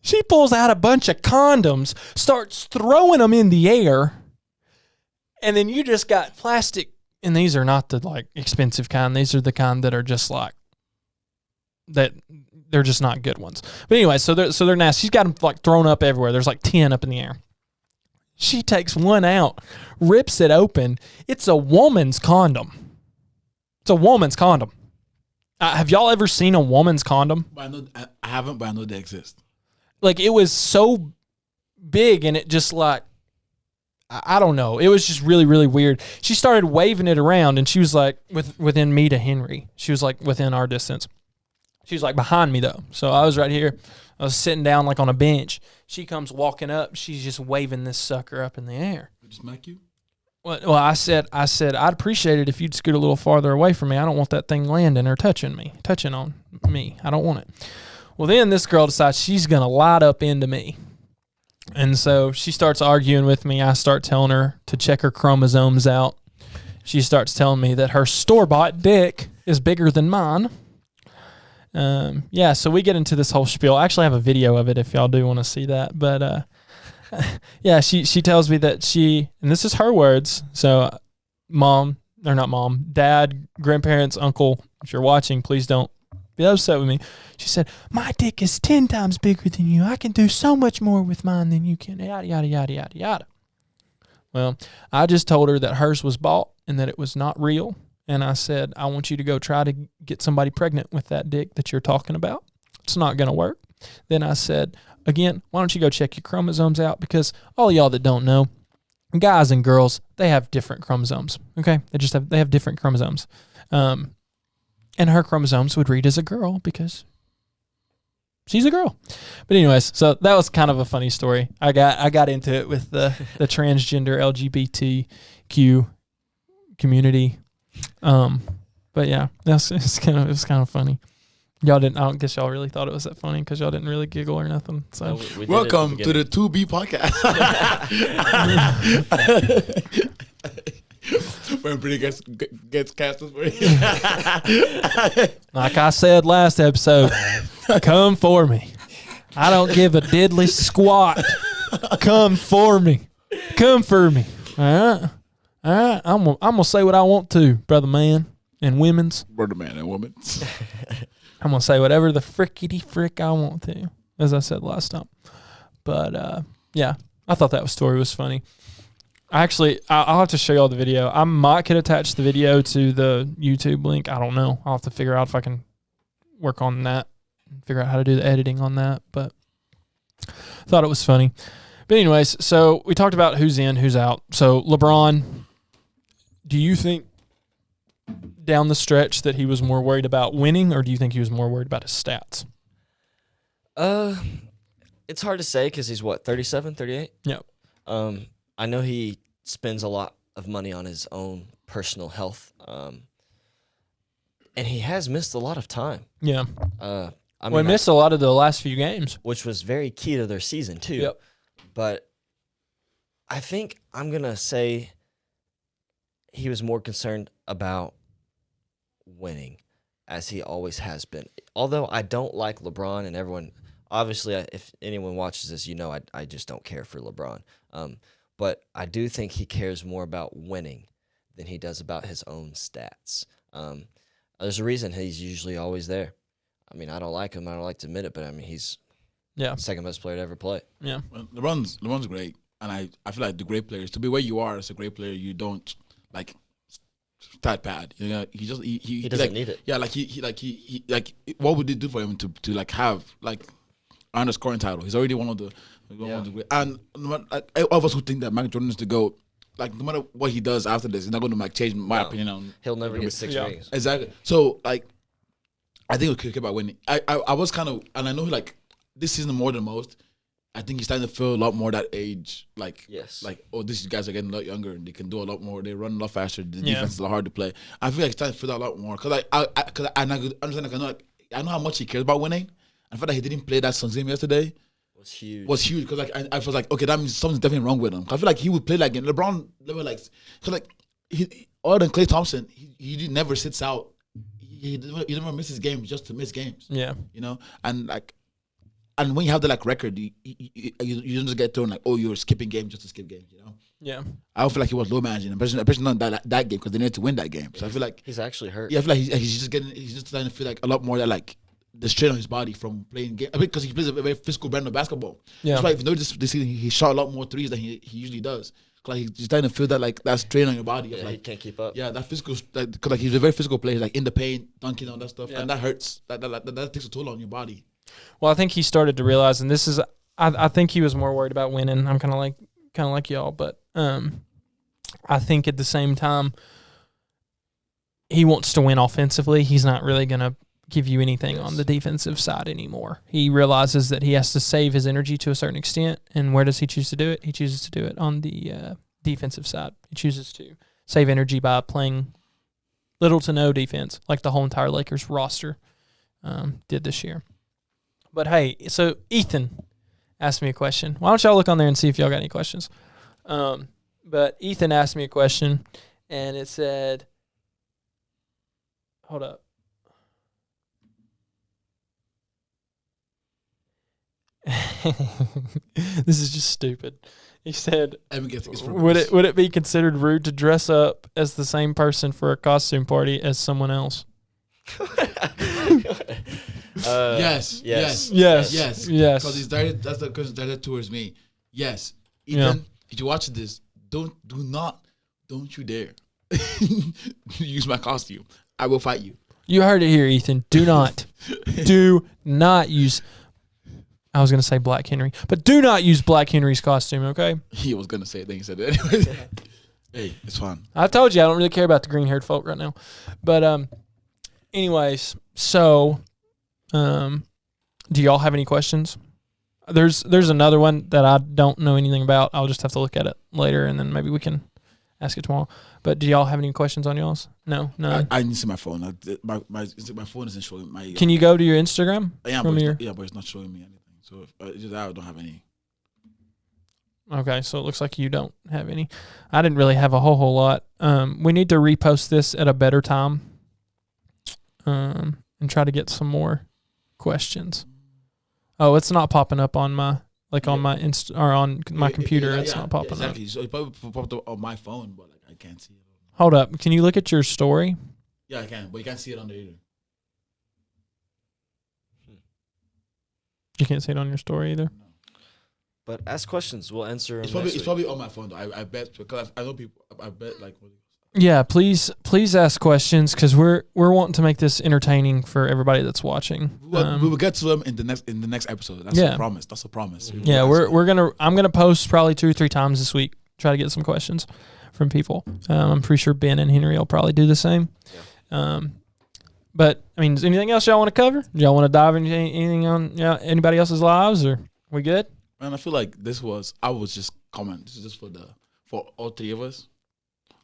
She pulls out a bunch of condoms, starts throwing them in the air, and then you just got plastic. And these are not the like expensive kind. These are the kind that are just like that. They're just not good ones. But anyway, so they're nasty. She's got them like thrown up everywhere. There's like 10 up in the air. She takes one out, rips it open. It's a woman's condom. It's a woman's condom. Have y'all ever seen a woman's condom? I haven't, but I know they exist. Like, it was so big, and it just like, I don't know. It was just really, really weird. She started waving it around, and she was like within me to Henry. She was like within our distance. She was like behind me though. So I was right here. I was sitting down like on a bench. She comes walking up. She's just waving this sucker up in the air. Did she smack you? Well, I said, I'd appreciate it if you'd scoot a little farther away from me. I don't want that thing landing or touching on me. I don't want it. Well, then this girl decides she's going to light up into me. And so she starts arguing with me. I start telling her to check her chromosomes out. She starts telling me that her store-bought dick is bigger than mine. So we get into this whole spiel. I actually have a video of it if y'all do want to see that. But yeah, she tells me that and this is her words. So dad, grandparents, uncle, if you're watching, please don't be upset with me. She said, "My dick is 10 times bigger than you. I can do so much more with mine than you can." Yada, yada, yada, yada, yada. Well, I just told her that hers was bought and that it was not real. And I said, "I want you to go try to get somebody pregnant with that dick that you're talking about. It's not going to work." Then I said, "Again, why don't you go check your chromosomes out? Because all y'all that don't know, guys and girls, they have different chromosomes. Okay, they have different chromosomes. And her chromosomes would read as a girl because she's a girl." But anyways, so that was kind of a funny story. I got into it with the transgender LGBTQ community. But yeah, it was kind of funny. Y'all didn't. I don't guess y'all really thought it was that funny because y'all didn't really giggle or nothing. So No, we welcome to the 2B podcast. When Brady gets cast for you. like I said last episode, come for me. I don't give a diddly squat. Come for me. Come for me. All right. I'm gonna say what I want to, brother man and women's. Brother man and woman. I'm gonna say whatever the frickety frick I want to, as I said last time. But yeah, I thought that story was funny. I'll have to show y'all the video. I might could attach the video to the YouTube link. I don't know. I'll have to figure out if I can work on that, figure out how to do the editing on that. But thought it was funny. But anyways, so we talked about who's in, who's out. So LeBron, do you think down the stretch that he was more worried about winning, or do you think he was more worried about his stats? It's hard to say because he's, 37, 38? Yep. I know he spends a lot of money on his own personal health, and he has missed a lot of time. Yeah. He missed a lot of the last few games, which was very key to their season too. Yep. But I think I'm gonna say he was more concerned about winning, as he always has been. Although I don't like LeBron, and everyone, obviously, if anyone watches this, I just don't care for LeBron. But I do think he cares more about winning than he does about his own stats. There's a reason he's usually always there. I mean, I don't like him. I don't like to admit it, but I mean, he's the second best player to ever play. Yeah, well, LeBron's great, and I feel like the great players, to be where you are as a great player, you don't like stat pad. You know, he doesn't need it. Yeah, he what would it do for him to like have like earn a scoring title? He's already one of the great. And all of us who think that Michael Jordan is the GOAT, like no matter what he does after this, he's not going to like change my opinion on. He'll never get 6 rings. Exactly. So like, I think it could care about winning. I was kind of, and I know like this season more than most. I think he's starting to feel a lot more that age. Like, these guys are getting a lot younger and they can do a lot more. They run a lot faster. The defense is a lot hard to play. I feel like he's starting to feel that a lot more because I understand. Like, I know how much he cares about winning. I feel like he didn't play that Suns game yesterday. Was huge because like I was like, okay, that means something's definitely wrong with him. I feel like he would play like LeBron never like, cause like he other than Klay Thompson, he never sits out. He never misses games just to miss games. Yeah, you know, and like. And when you have the like record, you don't just get thrown like, oh, you're skipping games just to skip games, you know? Yeah. I feel like he was low managing, especially not that game because they needed to win that game. So I feel like he's actually hurt. Yeah, I feel like he's just starting to feel like a lot more that like the strain on his body from playing game. I mean, because he plays a very physical brand of basketball. Yeah. That's why if you notice this season, he shot a lot more threes than he usually does. Cause like he's starting to feel that like that strain on your body. Yeah, like, he can't keep up. Yeah, that physical. Because like he's a very physical player, like in the paint, dunking on that stuff, and that hurts. That takes a toll on your body. Well, I think he started to realize, and this is, I think he was more worried about winning. I'm kind of like y'all, but I think at the same time, he wants to win offensively. He's not really going to give you anything on the defensive side anymore. He realizes that he has to save his energy to a certain extent, and where does he choose to do it? He chooses to do it on the defensive side. He chooses to save energy by playing little to no defense, like the whole entire Lakers roster did this year. But hey, so Ethan asked me a question. Why don't y'all look on there and see if y'all got any questions? But Ethan asked me a question, and it said, hold up. This is just stupid. He said, would it be considered rude to dress up as the same person for a costume party as someone else? Yes. Because he's directed. That's the question directed towards me. Yes, Ethan. If you watch this, don't you dare use my costume. I will fight you. You heard it here, Ethan. Do not use. I was gonna say Black Henry, but do not use Black Henry's costume. Okay. He was gonna say it. Then he said it anyway. Hey, it's fun. I told you I don't really care about the green-haired folk right now, but anyways, so. Do y'all have any questions? There's another one that I don't know anything about. I'll just have to look at it later, and then maybe we can ask it tomorrow. But do y'all have any questions on y'all's? No. I need to see my phone. My phone isn't showing my. Can you go to your Instagram? But it's not showing me anything. So I don't have any. Okay, so it looks like you don't have any. I didn't really have a whole lot. We need to repost this at a better time. And try to get some more questions. Oh, it's not popping up on my on my on my computer. It's not popping up. So it probably popped up on my phone, but like I can't see it. Hold up. Can you look at your story? Yeah, I can, but you can't see it on there either. You can't see it on your story either? But ask questions. We'll answer them. It's probably on my phone though. I bet because I know people. I bet like. Yeah, please ask questions because we're wanting to make this entertaining for everybody that's watching. We will get to them in the next episode. That's a promise. That's a promise. Yeah, I'm gonna post probably 2 or 3 times this week. Try to get some questions from people. I'm pretty sure Ben and Henry will probably do the same. Yeah. But I mean, is anything else y'all want to cover? Y'all want to dive into anything on anybody else's lives, or we good? Man, I feel like I was just comment. This is just for all 3 of us.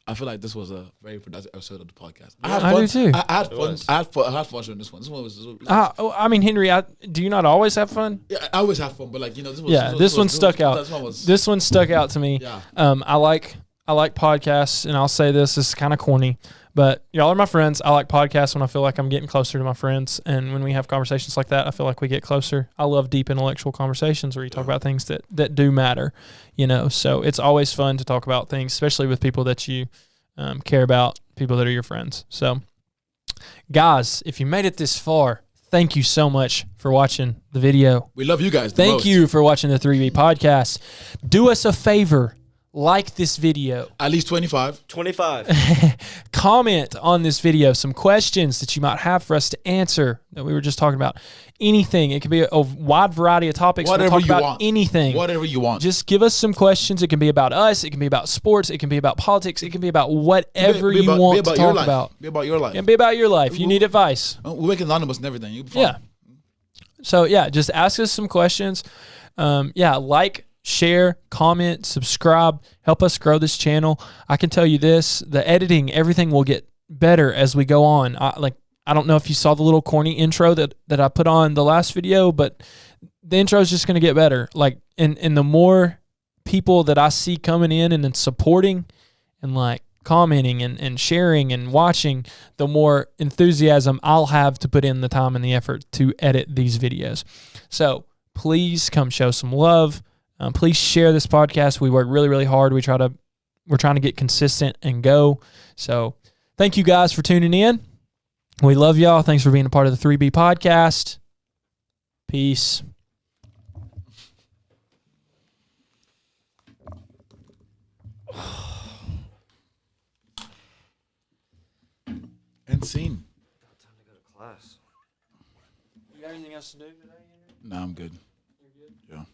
I feel like this was a very productive episode of the podcast. I had fun. Do too. I had fun. I had fun doing this one. This one was. I mean, Henry, do you not always have fun? Yeah, I always have fun, but like this was. Yeah, this one stuck out. This one stuck out to me. Yeah. I like podcasts, and I'll say this is kind of corny, but y'all are my friends. I like podcasts when I feel like I'm getting closer to my friends, and when we have conversations like that, I feel like we get closer. I love deep intellectual conversations where you talk about things that do matter, So it's always fun to talk about things, especially with people that you care about, people that are your friends. So, guys, if you made it this far, thank you so much for watching the video. We love you guys. Thank you for watching the 3B podcast. Do us a favor. Like this video. At least 25. 25. Comment on this video some questions that you might have for us to answer that we were just talking about. Anything. It could be a wide variety of topics. Whatever we'll talk you about want. anything. Whatever you want. Just give us some questions. It can be about us. It can be about sports. It can be about politics. It can be about whatever you want to talk about. Be about your life. And be about your life. You need advice. We'll make it anonymous and everything. You'll be fine. Yeah. So, yeah, just ask us some questions. Like, share, comment, subscribe, help us grow this channel. I can tell you this, the editing, everything will get better as we go on. I don't know if you saw the little corny intro that I put on the last video, but the intro is just going to get better. And the more people that I see coming in and then supporting and commenting and sharing and watching, the more enthusiasm I'll have to put in the time and the effort to edit these videos. So please come show some love. Please share this podcast. We work really, really hard. We're trying to get consistent and go. So thank you guys for tuning in. We love y'all. Thanks for being a part of the 3B podcast. Peace. And scene. Time to go to class. You got anything else to do today, Henry? No, I'm good. You're good? Yeah.